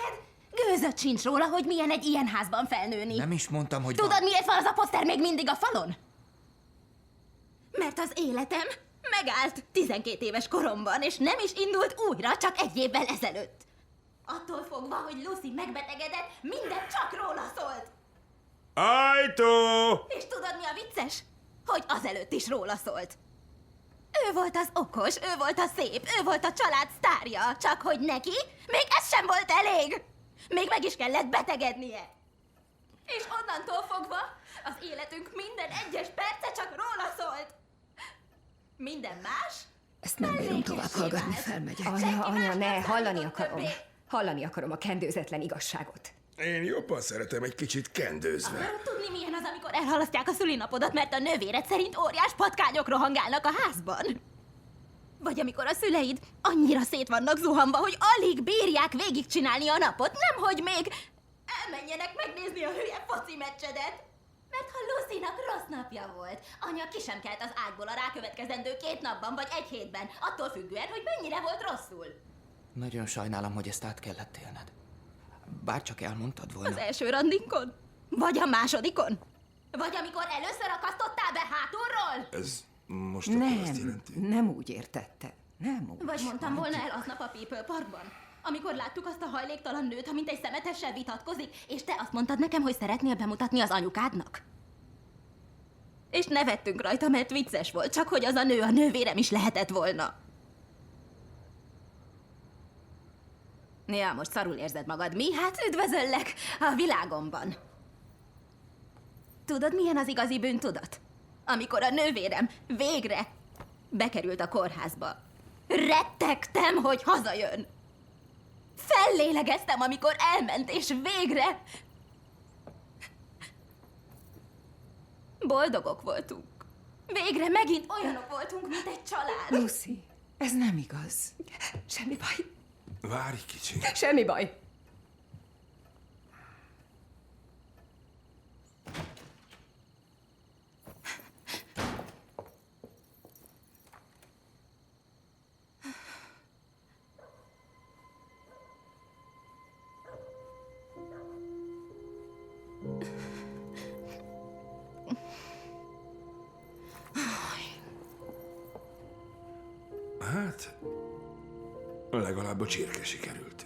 Gőzött sincs róla, hogy milyen egy ilyen házban felnőni. Nem is mondtam, hogy Tudod, miért van az a poszter még mindig a falon? Mert az életem megállt 12 éves koromban, és nem is indult újra csak 1 évvel ezelőtt. Attól fogva, hogy Lucy megbetegedett, minden csak róla szólt. Ajtó! És tudod, mi a vicces? Hogy azelőtt is róla szólt. Ő volt az okos, ő volt a szép, ő volt a család sztárja, csak hogy neki még ez sem volt elég. Még meg is kellett betegednie. És onnantól fogva az életünk minden egyes perce csak róla szólt. Minden más? Ezt nem bírom tovább hallgatni, felmegyek. Anya, ne, hallani akarom. Hallani akarom a kendőzetlen igazságot. Én jobban szeretem egy kicsit kendőzve. Akarod tudni, milyen az, amikor elhalasztják a szülinapodat, mert a nővéred szerint óriás patkányok rohangálnak a házban? Vagy amikor a szüleid annyira szét vannak zuhanva, hogy alig bírják végigcsinálni a napot, nemhogy még elmenjenek megnézni a hülye foci meccsedet. Mert ha Lucy-nak rossz napja volt, anya ki sem kelt az ágyból a rákövetkezendő 2 napban vagy 1 hétben, attól függően, hogy mennyire volt rosszul. Nagyon sajnálom, hogy ezt át kellett élned. Bárcsak elmondtad volna. Az első randinkon? Vagy a másodikon? Vagy amikor először akasztottál be hátulról? Ez most akkor azt jelenti? Nem úgy értette. Nem úgy. Vagy mondtam volna el aznap a People Parkban, amikor láttuk azt a hajléktalan nőt, amint egy szemetessel vitatkozik, és te azt mondtad nekem, hogy szeretnél bemutatni az anyukádnak? És nevettünk rajta, mert vicces volt, csak hogy az a nő a nővérem is lehetett volna. Ja, most szarul érzed magad. Mi? Hát üdvözöllek a világomban. Tudod, milyen az igazi bűntudat? Amikor a nővérem végre bekerült a kórházba. Rettegtem, hogy hazajön. Fellélegeztem, amikor elment, és végre... boldogok voltunk. Végre megint olyanok voltunk, mint egy család. Lucy, ez nem igaz. Semmi baj. Várj kicsit. Semmi baj. Hát, legalább a csirke sikerült.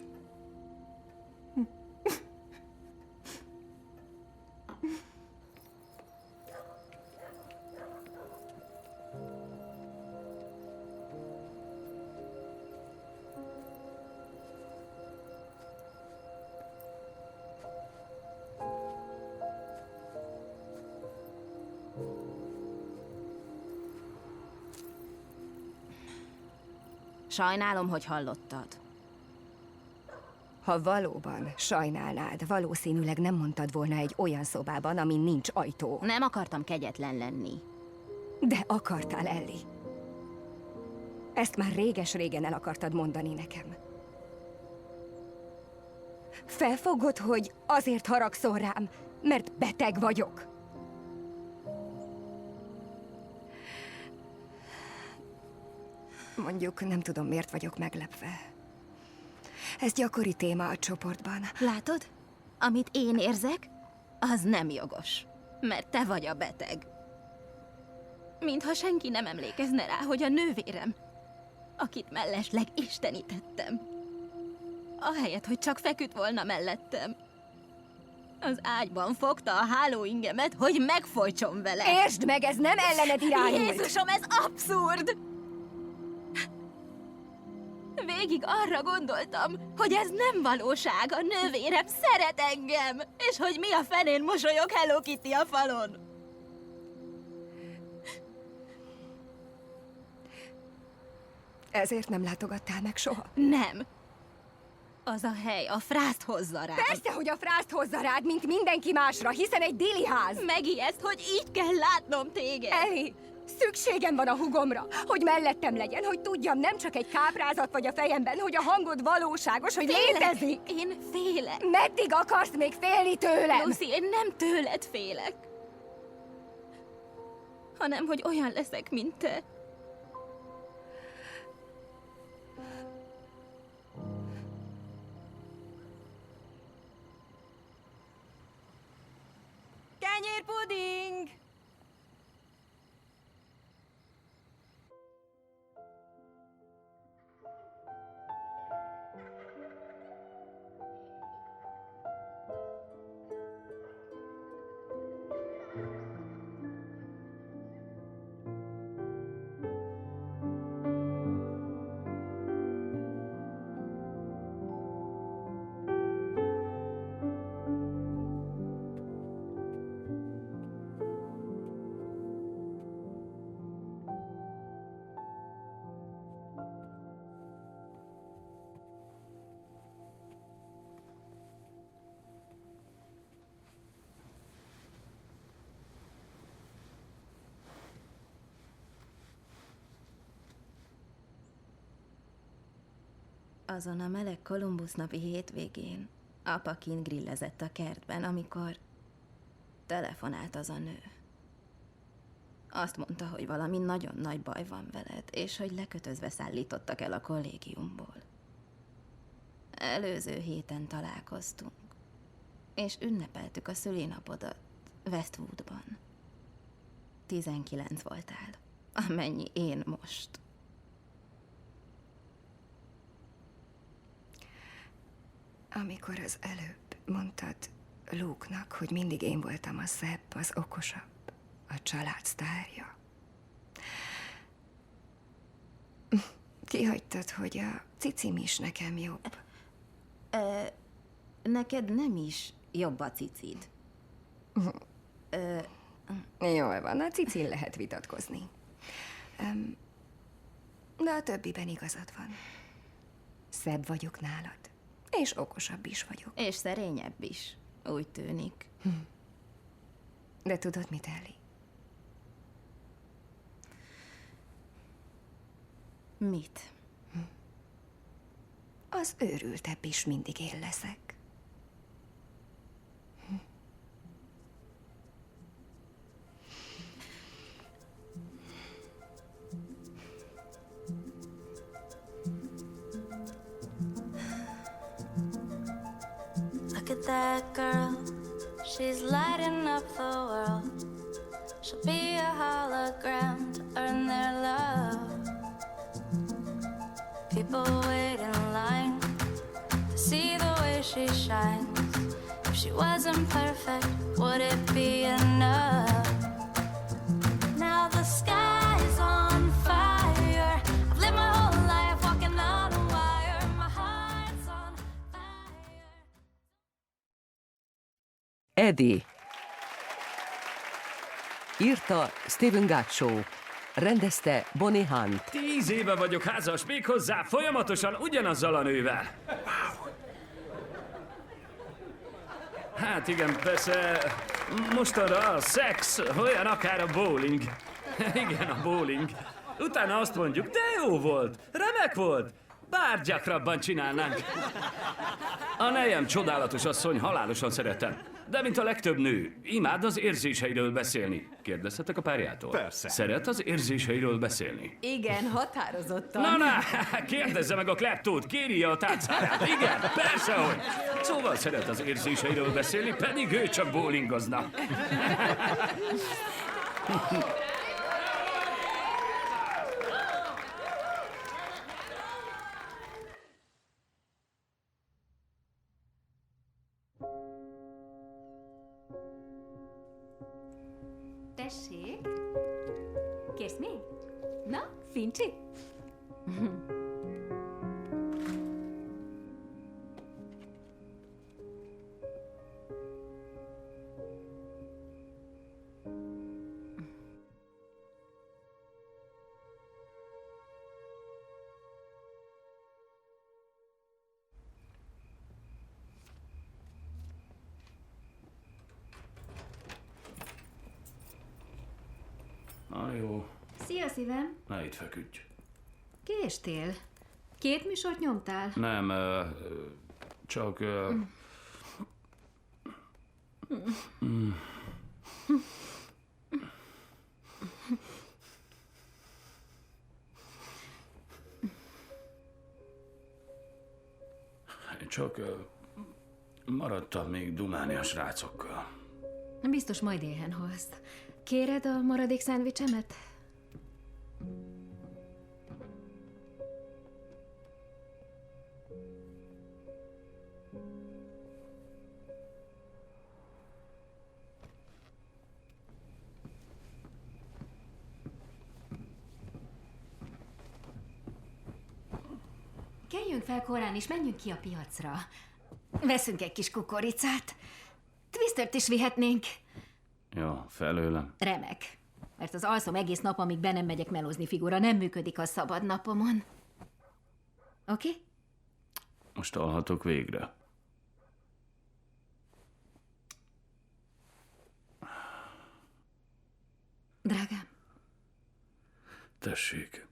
Sajnálom, hogy hallottad. Ha valóban sajnálnád, valószínűleg nem mondtad volna egy olyan szobában, amin nincs ajtó. Nem akartam kegyetlen lenni. De akartál, Ellie. Ezt már réges-régen el akartad mondani nekem. Felfogod, hogy azért haragszol rám, mert beteg vagyok? Mondjuk nem tudom, miért vagyok meglepve. Ez gyakori téma a csoportban. Látod? Amit én érzek, az nem jogos. Mert te vagy a beteg. Mintha senki nem emlékezne rá, hogy a nővérem, akit mellesleg istenítettem, ahelyett, hogy csak feküdt volna mellettem, az ágyban fogta a hálóingemet, hogy megfojtson vele. Értsd meg, ez nem ellened irányult! Jézusom, ez abszurd! Végig arra gondoltam, hogy ez nem valóság, a nővérem szeret engem, és hogy mi a fenén mosolyog Hello Kitty a falon. Ezért nem látogattál meg soha? Nem. Az a hely a frászt hozza rád. Persze, hogy a frászt hozza rád, mint mindenki másra, hiszen egy dili ház. Megijeszt, hogy így kell látnom téged. Ellie, Szükségem van a hugomra, hogy mellettem legyen, hogy tudjam, nem csak egy káprázat vagy a fejemben, hogy a hangod valóságos, hogy létezik. Én félek. Meddig akarsz még félni tőlem? Lucy, én nem tőled félek, hanem hogy olyan leszek, mint te. Kenyérpuding! Azon a meleg Kolumbusz napi hétvégén apa kint grillezett a kertben, amikor telefonált az a nő. Azt mondta, hogy valami nagyon nagy baj van veled, és hogy lekötözve szállítottak el a kollégiumból. Előző héten találkoztunk, és ünnepeltük a szülinapodat Westwoodban. 19 voltál, amennyi én most. Amikor az előbb mondtad Luke-nak, hogy mindig én voltam a szebb, az okosabb, a család sztárja. Kihagytad, hogy a cicim is nekem jobb. Neked nem is jobb a cicid. Jól van, a cicin lehet vitatkozni. De a többiben igazad van. Szebb vagyok nálad. És okosabb is vagyok. És szerényebb is, úgy tűnik. De tudod mit, Ellie? Mit? Az őrültebb is mindig én leszek. Look at that girl, she's lighting up the world. She'll be a hologram to earn their love. People wait in line to see the way she shines. If she wasn't perfect, would it be enough? Now the sky's on fire. I've lived my whole life walking on a wire. My heart's on Eddie. Írta Stephen Gaccio. Rendezte Bonnie Hunt. 10 éve vagyok házas, méghozzá folyamatosan ugyanazzal a nővel. Hát igen, persze, mostanra a szex olyan akár a bowling. Igen, a bowling. Utána azt mondjuk, de jó volt, remek volt, bár gyakrabban csinálnánk. A nejem csodálatos asszony, halálosan szeretem. De mint a legtöbb nő, imád az érzéseiről beszélni. Kérdezhetek a párjától? Persze. Szeret az érzéseiről beszélni? Igen, határozottan. Na, kérdezze meg a kleptót, kérje a tárcáját. Igen, persze, hogy. Szóval szeret az érzéseiről beszélni, pedig ő csak bowlingozna. Tessék? Kérsz még? Na, Fincsi? Na jó. Szia, szívem! Ne itt feküdj. Késtél. 2 műsort nyomtál? Nem, csak... Csak maradtam még dumálni a srácokkal. Biztos majd éhen halsz. Kéred a maradék szendvicsemet? Keljünk fel korán és menjünk ki a piacra. Veszünk egy kis kukoricát. Twistert is vihetnénk. Jó, felőlem. Remek. Mert az alszom egész nap, amíg be nem megyek melózni figura, nem működik a szabad napomon. Oké? Okay? Most alhatok végre. Drágám. Tessék.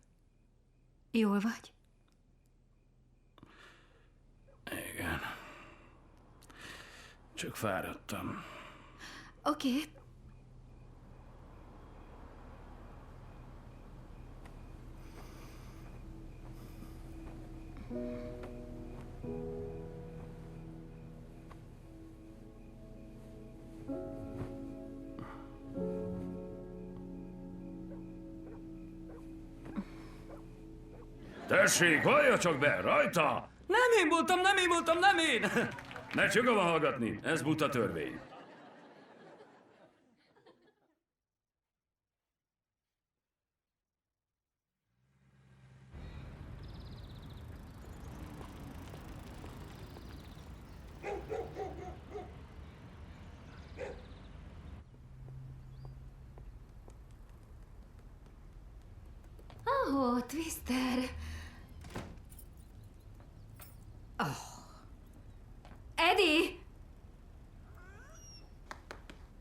Jól vagy? Igen. Csak fáradtam. Oké. Okay. Tessék, vallja csak be, rajta! Nem én voltam, nem én! Mert joga van hallgatni, ez buta törvény. Oh, Twister. Oh. Eddie!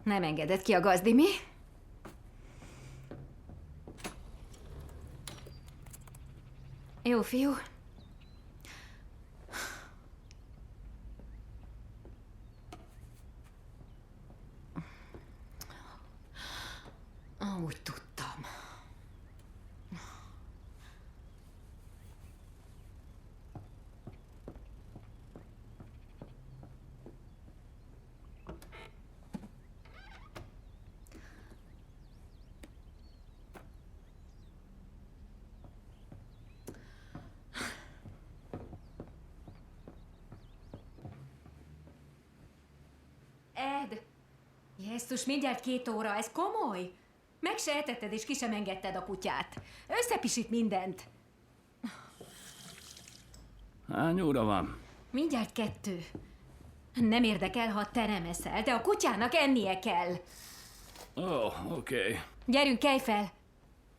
Nem engedett ki a gazdi, mi? Jó fiú. Úgy tudtam. Ed! Jesszus, mindjárt 2 óra, ez komoly? Meg se etetted és ki sem engedted a kutyát. Összepisít mindent. Hány óra van? Mindjárt 2. Nem érdekel, ha te nem eszel, de a kutyának ennie kell. Ó, oké. Gyerünk, kelj fel!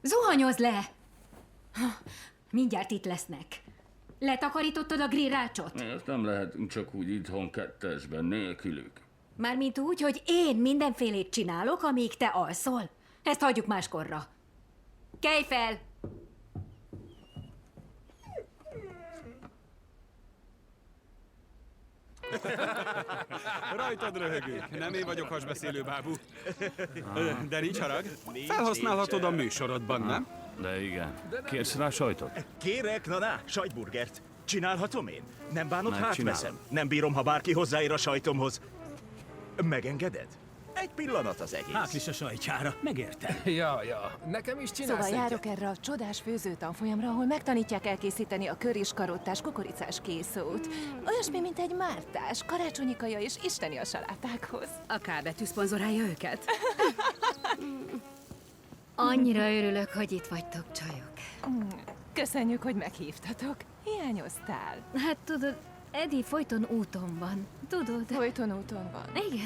Zuhanyozz le! Mindjárt itt lesznek. Letakarítottad a grillrácsot? Ezt nem lehet csak úgy itthon kettesben, nélkülük. Mármint úgy, hogy én mindenfélét csinálok, amíg te alszol. Ezt hagyjuk máskorra. Kelj fel! Rajtad röhögünk. Nem én vagyok hasbeszélő bábú. De nincs harag. Felhasználhatod a műsorodban, nem? De igen. Kérsz rá sajtot? Kérek, na, sajtburgert. Csinálhatom én? Nem bánod, Megcsinálom. hátveszem. Nem bírom, ha bárki hozzáér a sajtomhoz. Megengeded? Egy pillanat az egész. Hát is a sajtjára, megértem. Ja, nekem is csinálsz Szóval egyet. járok erre a csodás főzőtanfolyamra, ahol megtanítják elkészíteni a kör- és karottás kukoricás készót. Olyasmi, mint egy mártás, karácsonyi kaja és isteni a salátákhoz. A K-betű szponzorálja őket. Annyira örülök, hogy itt vagytok, csajok. Köszönjük, hogy meghívtatok. Hiányoztál. Hát tudod, Eddie folyton úton van. Tudod? Folyton úton van. Igen.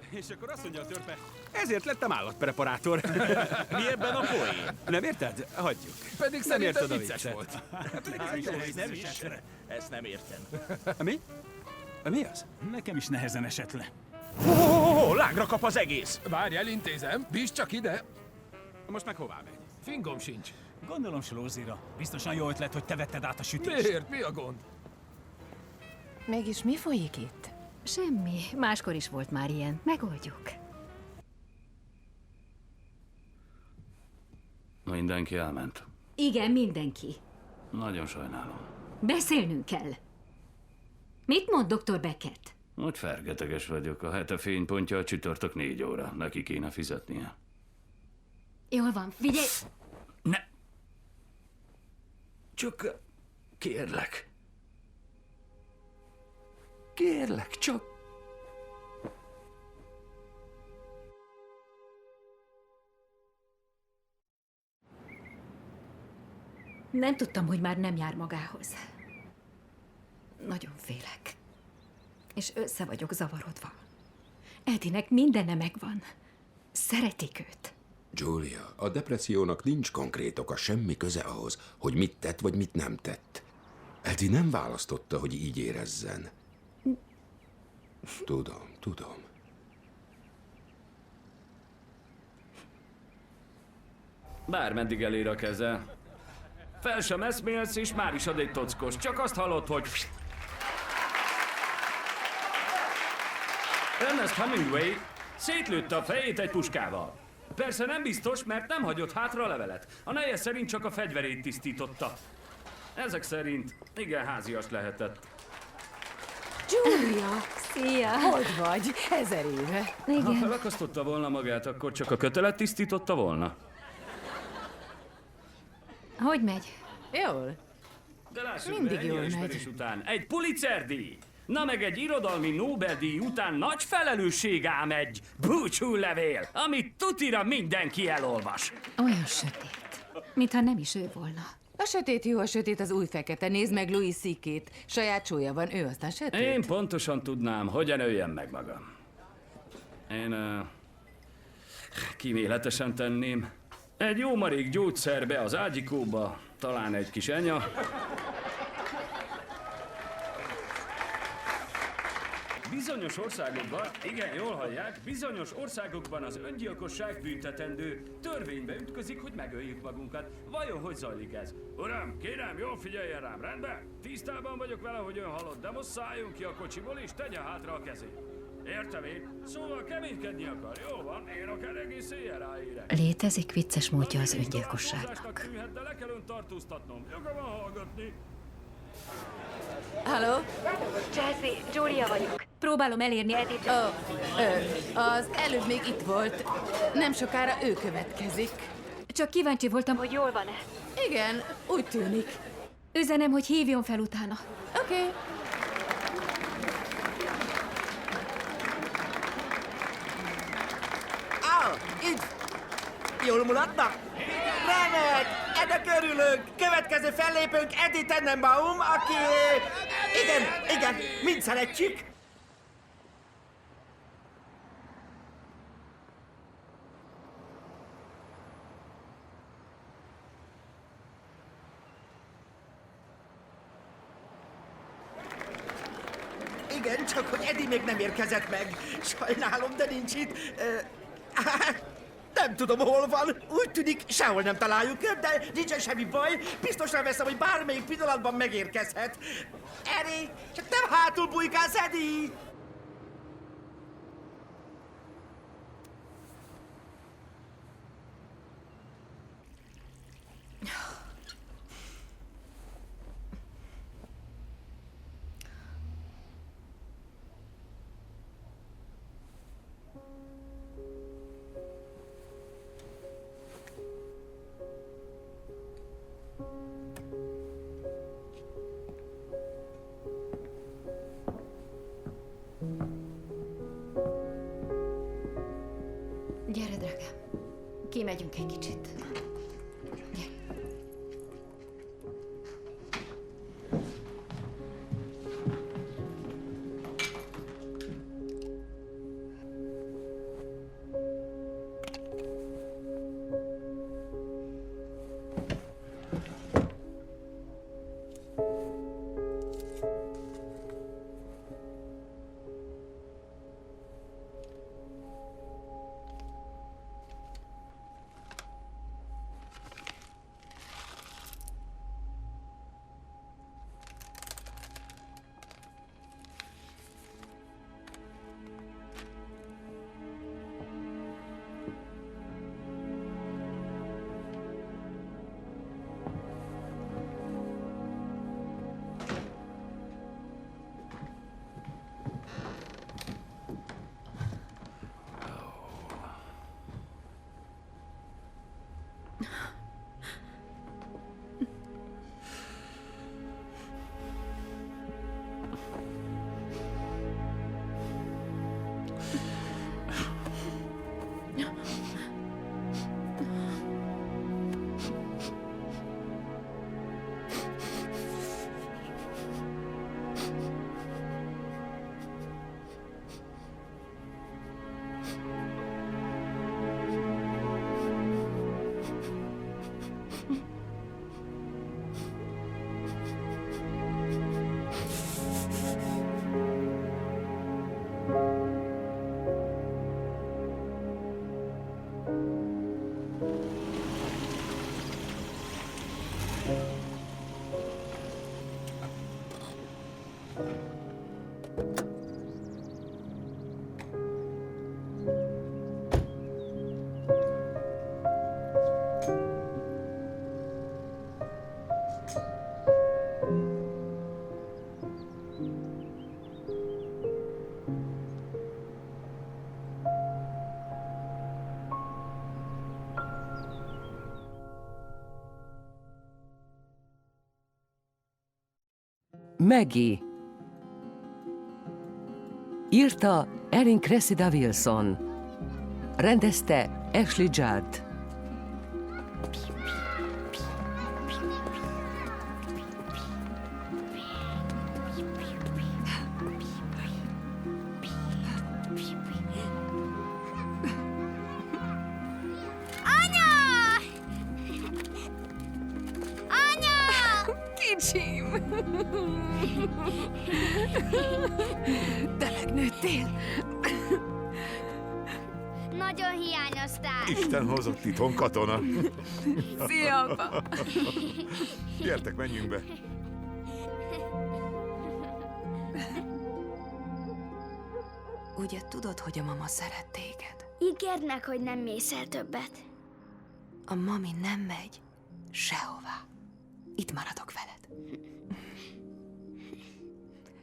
És akkor azt mondja a törpe, ezért lettem állatpreparátor. Mi ebben a poén? Nem érted? Hagyjuk. Pedig nem szerintem érted a vicces viccet. volt. Nem is. Ezt nem értem. Mi? Mi az? Nekem is nehezen esett le. Lágra kap az egész! Várj, elintézem, bízd csak ide. Most meg hová megy? Fingom sincs. Gondolom Slózira. Biztosan jó ötlet, hogy te vetted át a sütést. Miért? Mi a gond? Mégis mi folyik itt? Semmi. Máskor is volt már ilyen. Megoldjuk. Mindenki elment. Igen, mindenki. Nagyon sajnálom. Beszélnünk kell. Mit mond Dr. Beckett? Hogy fergeteges vagyok. A hete fénypontja a csütörtök 4 óra. Neki kéne fizetnie. Jól van, figyelj! Ne! Csak kérlek. Kérlek, csak... Nem tudtam, hogy már nem jár magához. Nagyon félek. És össze vagyok zavarodva. Edinek mindene megvan. Szeretik őt. Julia, a depressziónak nincs konkrét oka, semmi köze ahhoz, hogy mit tett vagy mit nem tett. Eddie nem választotta, hogy így érezzen. Tudom. Bármeddig elér a keze. Fel sem eszmélsz, és már is ad egy tockos. Csak azt hallod, hogy... Ernest Hemingway szétlőtte a fejét egy puskával. Persze nem biztos, mert nem hagyott hátra a levelet. A neje szerint csak a fegyverét tisztította. Ezek szerint igen házias lehetett. Julia! Szia! Hogy vagy? 1000 éve. Ha felakasztotta volna magát, akkor csak a kötelet tisztította volna. Hogy megy? Jól. De lássuk Mindig be, jól ennyi megy. elismerés után egy Pulitzer-díj. Na meg egy irodalmi Nobel-díj után nagy felelősség ám egy búcsúlevél, amit tutira mindenki elolvas. Olyan sötét. Mintha nem is ő volna. A sötét jó, a sötét az új fekete. Nézd meg Louis C.K.-t. Saját súlya van, ő aztán sötét. Én pontosan tudnám, hogyan öljem meg magam. Én kíméletesen tenném. Egy jó marék gyógyszerbe az ágyikóba, talán egy kis enya. Bizonyos országokban, igen, jól hallják, bizonyos országokban az öngyilkosság büntetendő. Törvénybe ütközik, hogy megöljük magunkat. Vajon hogy zajlik ez? Uram, kérem, jól figyeljen rám, rendben? Tisztában vagyok vele, hogy ön halott, de most szálljon ki a kocsiból és tegye hátra a kezét. Értem én? Szóval keménykedni akar. Jó van, én akár egész éjjel ráérek. Létezik vicces módja az öngyilkosságnak. Tűnhet, de le kell ön tartóztatnom. Joga van hallgatni. Halló? Jazzy, Julia vagyok. Próbálom elérni Edith. Az előbb még itt volt. Nem sokára ő következik. Csak kíváncsi voltam, hogy jól van-e. Igen, úgy tűnik. Üzenem, hogy hívjon fel utána. Oké. Itt! Jól mulatnak? Remek! Ennek örülök! Következő fellépőnk Eddie Tenenbaum, aki... Igen, mind szeretjük! Igen, csak hogy Eddie még nem érkezett meg. Sajnálom, de nincs itt. Nem tudom, hol van. Úgy tűnik, sehol nem találjuk őt, de nincsen semmi baj. Biztosra veszem, hogy bármelyik pillanatban megérkezhet. Eddie, csak nem hátul bujkálsz, Eddie! Gyere, drágám. Kimegyünk egy kicsit. Gyere. Maggie. Írta Erin Cressida Wilson. Rendezte Ashley Judd. Kicsim! De megnőttél. Nagyon hiányoztál. Isten hozott itthon katona. Szia, apa! Gyertek, menjünk be. Ugye tudod, hogy a mama szeret téged? Ígérd meg, hogy nem mész el többet. A mami nem megy sehová. Itt maradok veled.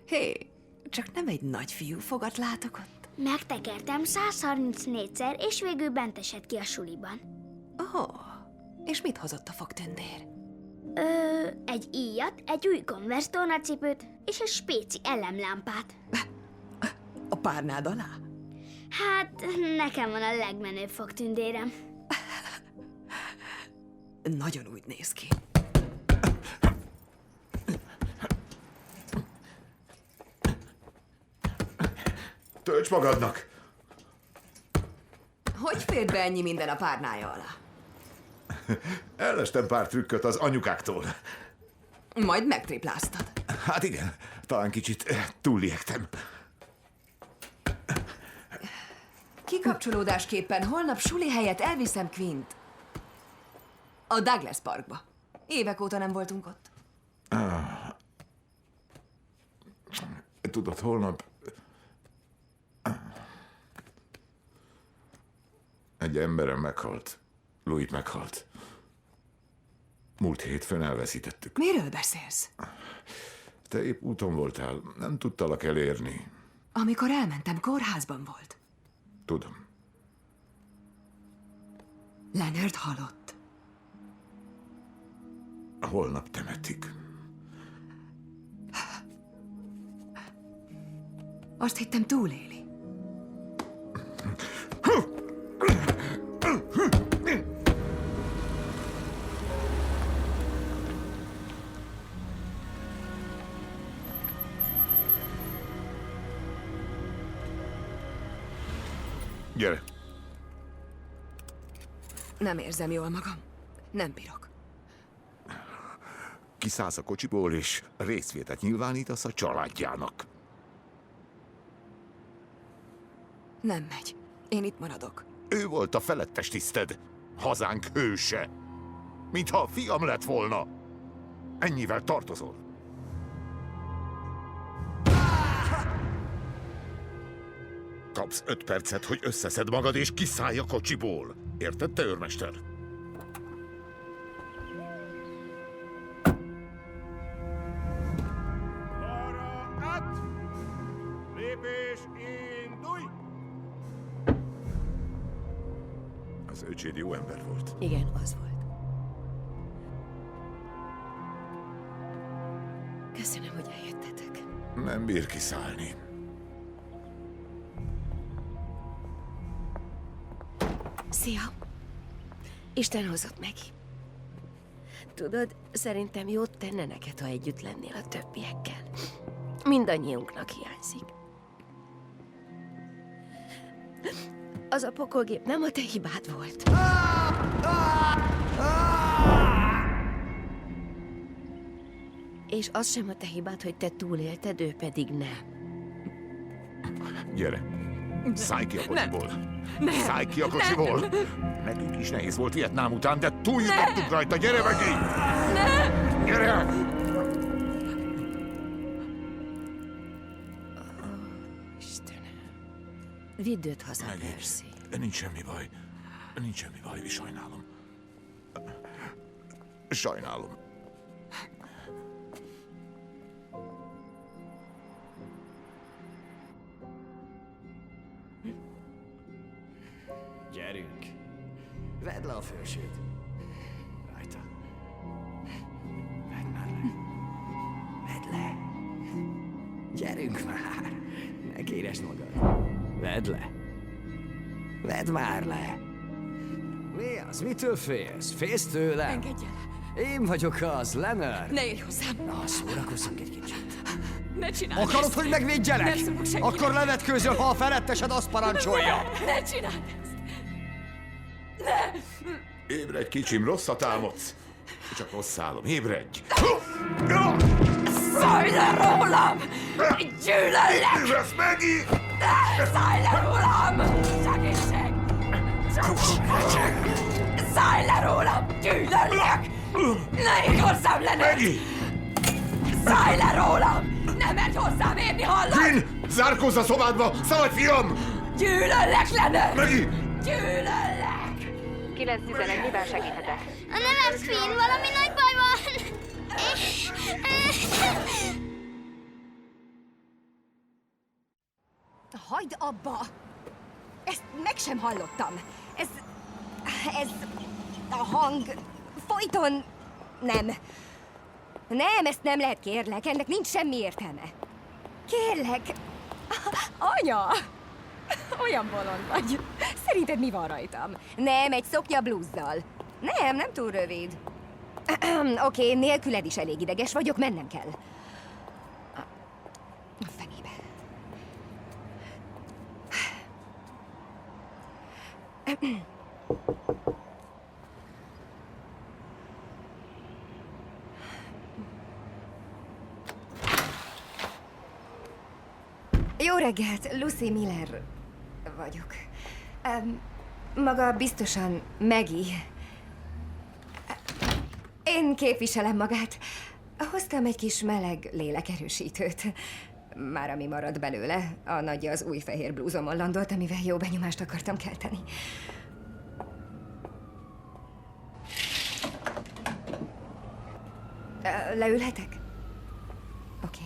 Hé, csak nem egy nagyfiú fogat látok ott. Megtekertem 134-szer, és végül bent esett ki a suliban. És mit hozott a fogtündér? Egy íjat, egy új Converse tornacipőt, és egy spéci elemlámpát. A párnád alá? Hát, nekem van a legmenőbb fogtündérem. Nagyon úgy néz ki. Tölts magadnak! Hogy fér be ennyi minden a párnája alá? Ellestem pár trükköt az anyukáktól. Majd megtrépláztad. Hát igen, talán kicsit túlliegtem. Kikapcsolódásképpen holnap suli helyett elviszem Quint. A Douglas Parkba. Évek óta nem voltunk ott. Tudod, holnap... Egy emberem meghalt. Louis meghalt. Múlt hétfőn elveszítettük. Miről beszélsz? Te épp úton voltál, nem tudtalak elérni. Amikor elmentem, kórházban volt. Tudom. Leonard halott. Holnap temetik. Azt hittem túléli. Gyere! Nem érzem jól magam. Nem bírok. Kiszállsz a kocsiból, és részvétet nyilvánítasz a családjának. Nem megy. Én itt maradok. Ő volt a felettes tiszted. Hazánk hőse. Mintha a fiam lett volna. Ennyivel tartozol. Kapsz 5 percet, hogy összeszed magad és kiszállj a kocsiból. Érted, te őrmester? Lépés, indulj! Az öcséd jó ember volt. Igen, az volt. Köszönöm, hogy eljöttetek. Nem bír kiszállni. Szia! Isten hozott meg. Tudod, szerintem jót tenne neked, ha együtt lennél a többiekkel. Mindannyiunknak hiányzik. Az a pokolgép nem a te hibád volt. És az sem a te hibád, hogy te túlélted, ő pedig nem. Gyere. Szállj ki a kocsiból. Nem. Szállj ki a kocsiból. Nekünk is nehéz volt Vietnám után, de túljutottunk rajta. Gyere, Maggie! Gyere! Vidd őt haza, Percy. Nincs semmi baj. Nincs semmi baj, sajnálom. Sajnálom. Gyerünk. Vedd le a felsőt. Rajta. Vedd már le. Vedd le. Gyerünk már. Ne kéresd magad. Vedd le. Vedd már le. Mi az? Mitől félsz? Félsz tőlem? Engedj el! Én vagyok az, Leonard. Ne érj hozzám! Na, szórakozzunk egy kicsit. Ne csináld Akarod, ezt! hogy megvédjelek? Nem szólok senkinek! Akkor levetkőzöl, ha a felettesed azt parancsolja. Ne csináld ezt! Ne! Ébredj, kicsim, rosszat álmodsz. Csak rossz álom, ébredj! Szállj le rólam! Gyűlöllek! Ébredsz, Maggie! Szállj le rólam! Segítség! Szállj le rólam! Gyűlöllek! Ne érj hozzám, Leonard! Szállj le rólam! Nem merj hozzám érni, hallod? Quinn! Zárkózz a szobádba! Szabadj, fiam! Gyűlöllek, Leonard! Maggie! Gyűlöllek! 911, miben segíthetek? A nevem Quinn, valami nagy baj van! Hagyd abba! Ezt meg sem hallottam. Ez a hang folyton nem. Nem, ezt nem lehet, kérlek. Ennek nincs semmi értelme. Kérlek. Anya! Olyan bolond vagy. Szerinted mi van rajtam? Nem, egy szoknya blúzzal. Nem túl rövid. Oké, nélküled is elég ideges vagyok, mennem kell. A fenébe. Jó reggelt, Lucy Miller vagyok. Maga biztosan Maggie. Én képviselem magát. Hoztam egy kis meleg lélekerősítőt. Már ami maradt belőle, a nagyja az új fehér blúzomon landolt, amivel jó benyomást akartam kelteni. Leülhetek? Oké.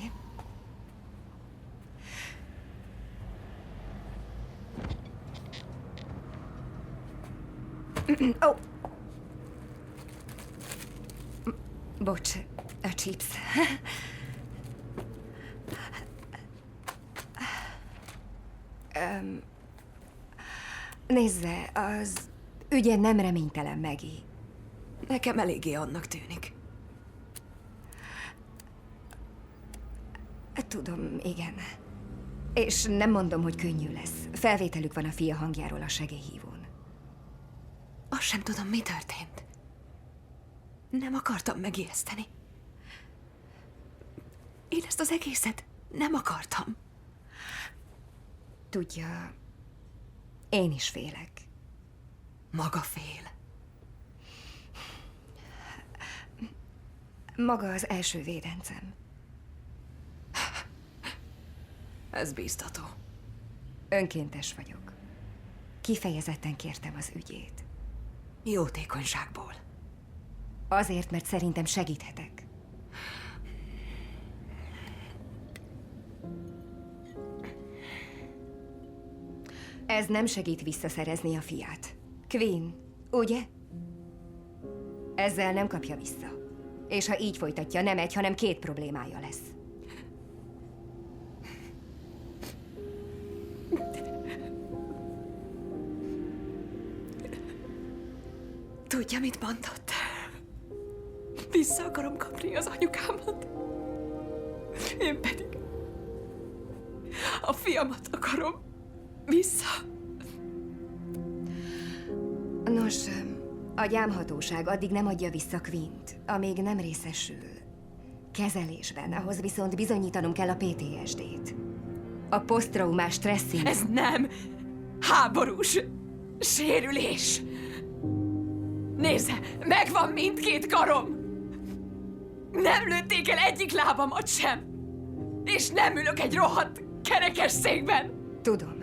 Ó! Bocs, a chips. Nézze, az ügye nem reménytelen, Maggie. Nekem eléggé annak tűnik. Tudom, igen. És nem mondom, hogy könnyű lesz. Felvételük van a fia hangjáról a segélyhívón. Azt sem tudom, mi történt. Nem akartam megijeszteni. Én ezt az egészet nem akartam. Tudja, én is félek. Maga fél. Maga az első védencem. Ez bíztató. Önkéntes vagyok. Kifejezetten kértem az ügyét. Jótékonyságból. Azért, mert szerintem segíthetek. Ez nem segít visszaszerezni a fiát. Quinn, ugye? Ezzel nem kapja vissza. És ha így folytatja, nem egy, hanem 2 problémája lesz. Tudja, mit mondott? Vissza akarom kapni az anyukámat. Én pedig a fiamat akarom vissza. Nos, a gyámhatóság addig nem adja vissza Quint, amíg nem részesül kezelésben, ahhoz viszont bizonyítanom kell a PTSD-t. A posztraumás stressz. Ez nem háborús sérülés. Nézze, megvan mindkét karom. Nem lőtték el egyik lábamat sem. És nem ülök egy rohadt kerekesszékben. Tudom.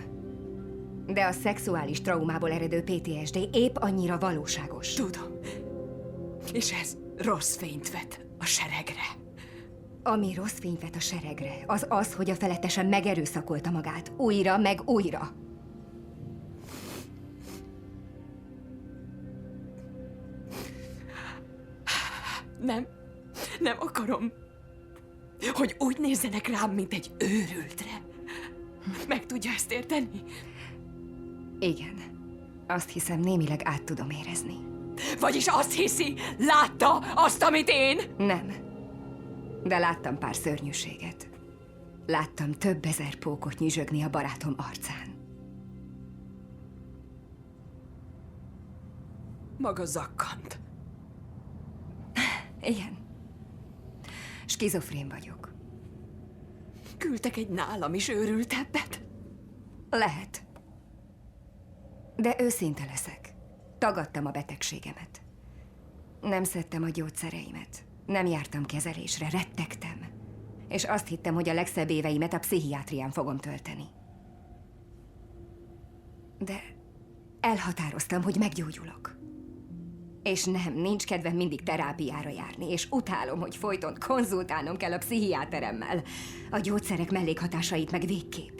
De a szexuális traumából eredő PTSD épp annyira valóságos. Tudom. És ez rossz fényt vet a seregre. Ami rossz fényt vet a seregre, az az, hogy a felettese megerőszakolta magát. Újra meg újra. Nem akarom, hogy úgy nézzenek rám, mint egy őrültre. Meg tudja ezt érteni? Igen. Azt hiszem, némileg át tudom érezni. Vagyis azt hiszi, látta azt, amit én? Nem. De láttam pár szörnyűséget. Láttam több ezer pókot nyüzsögni a barátom arcán. Maga zakkant. Igen. Skizofrén vagyok. Küldtek egy nálam is őrültebbet? Lehet. De őszinte leszek. Tagadtam a betegségemet. Nem szedtem a gyógyszereimet. Nem jártam kezelésre, rettegtem. És azt hittem, hogy a legszebb éveimet a pszichiátrián fogom tölteni. De elhatároztam, hogy meggyógyulok. És nem, nincs kedvem mindig terápiára járni, és utálom, hogy folyton konzultálnom kell a pszichiáteremmel. A gyógyszerek mellékhatásait meg végképp.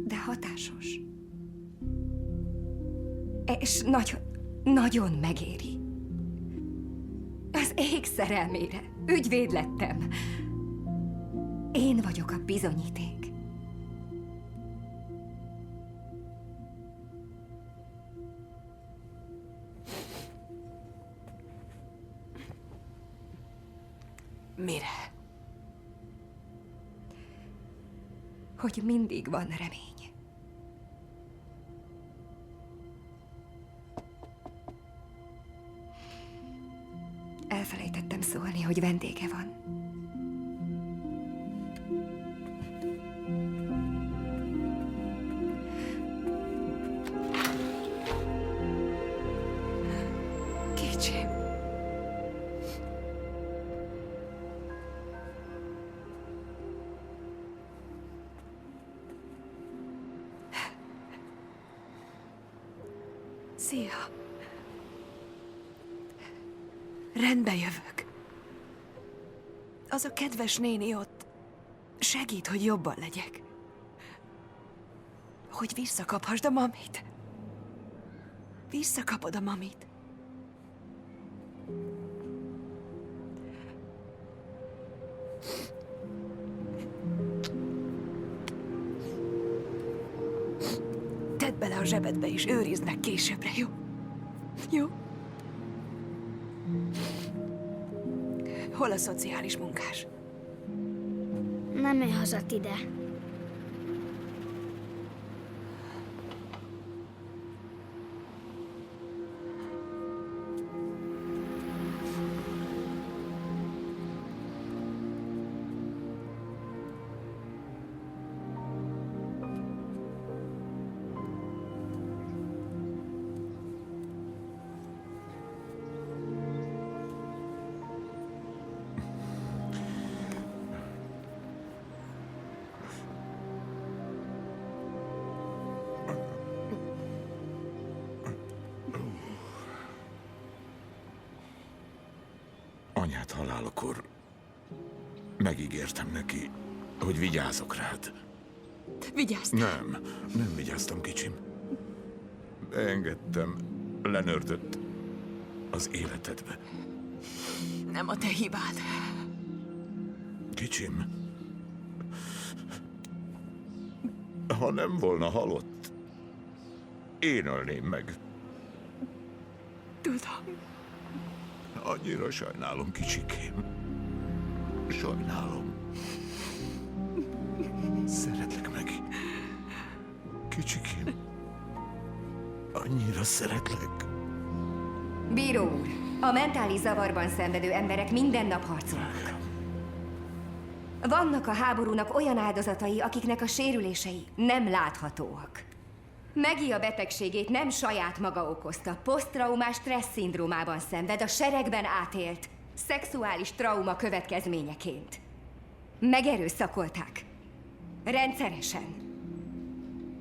De hatásos. És nagyon megéri. Az ég szerelmére ügyvéd lettem. Én vagyok a bizonyíték. Mire? Hogy mindig van remény. Elfelejtettem szólni, hogy vendége van. Kicsim. Szia. Rendbe jövök. Az a kedves néni ott segít, hogy jobban legyek. Hogy visszakaphasd a mamit. Visszakapod a mamit. Tedd bele a zsebedbe és őrizd meg későbbre, jó? Jó? Hol a szociális munkás? Nem jöhet ide. Anyád halálakor megígértem neki, hogy vigyázok rád. Vigyáztál? Nem vigyáztam, kicsim. Beengedtem, lenördött az életedbe. Nem a te hibád. Kicsim, ha nem volna halott, én ölném meg. Tudom. Annyira sajnálom, kicsikém. Sajnálom. Szeretlek meg. Kicsikém. Annyira szeretlek. Bíró úr, a mentális zavarban szenvedő emberek minden nap harcolnak. Vannak a háborúnak olyan áldozatai, akiknek a sérülései nem láthatóak. Maggie a betegségét nem saját maga okozta, poszttraumás stressz-szindrómában szenved, a seregben átélt szexuális trauma következményeként. Megerőszakolták. Rendszeresen.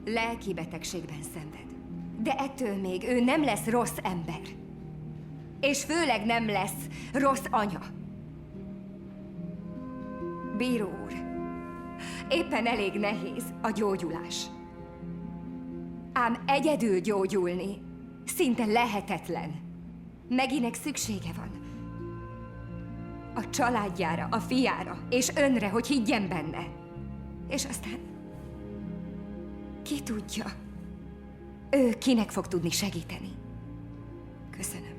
lelki betegségben szenved. De ettől még ő nem lesz rossz ember. És főleg nem lesz rossz anya. Bíró úr, éppen elég nehéz a gyógyulás. Ám egyedül gyógyulni szinte lehetetlen. Meginek szüksége van a családjára, a fiára és önre, hogy higgyen benne. És aztán ki tudja, ő kinek fog tudni segíteni. Köszönöm.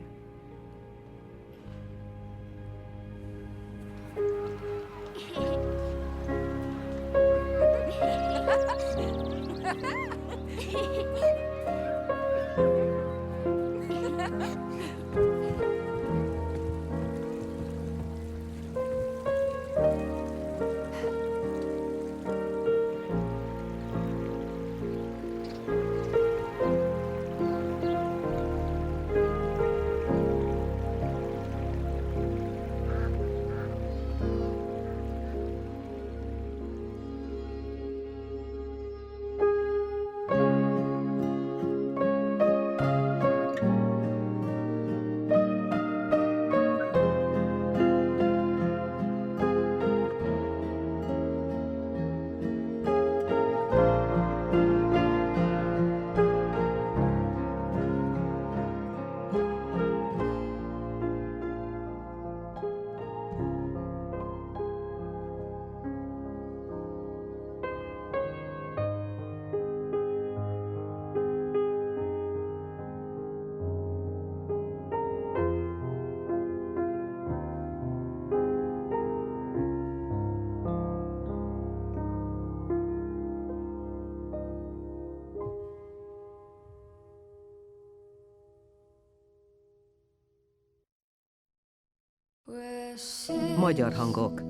Magyar hangok.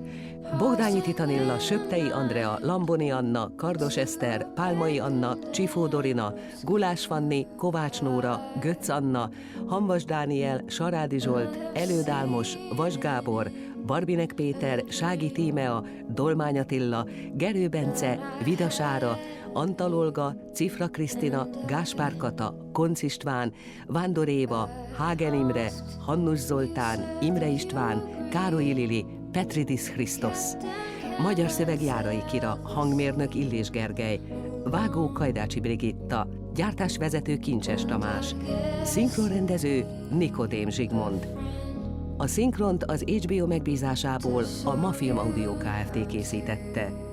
Bogdányi Titanilla, Söptei Andrea, Lamboni Anna, Kardos Eszter, Pálmai Anna, Csifó Dorina, Gulás Fanni, Kovács Nóra, Götz Anna, Hamvas Dániel, Sarádi Zsolt, Előd Álmos, Vas Gábor, Barbinek Péter, Sági Tímea, Dolmány Attila, Gerő Bence, Vida Sára, Antal Olga, Cifra Krisztina, Gáspár Kata, Konc István, Vándor Éva, Hágen Imre, Hannus Zoltán, Imre István, Károlyi Lili, Petridis Krisztos. Magyar szöveg Járai Kira, hangmérnök Illés Gergely, vágó Kajdácsi Brigitta, gyártásvezető Kincses Tamás, szinkronrendező Nikodém Zsigmond. A szinkront az HBO megbízásából a Mafilm Audio Kft. Készítette.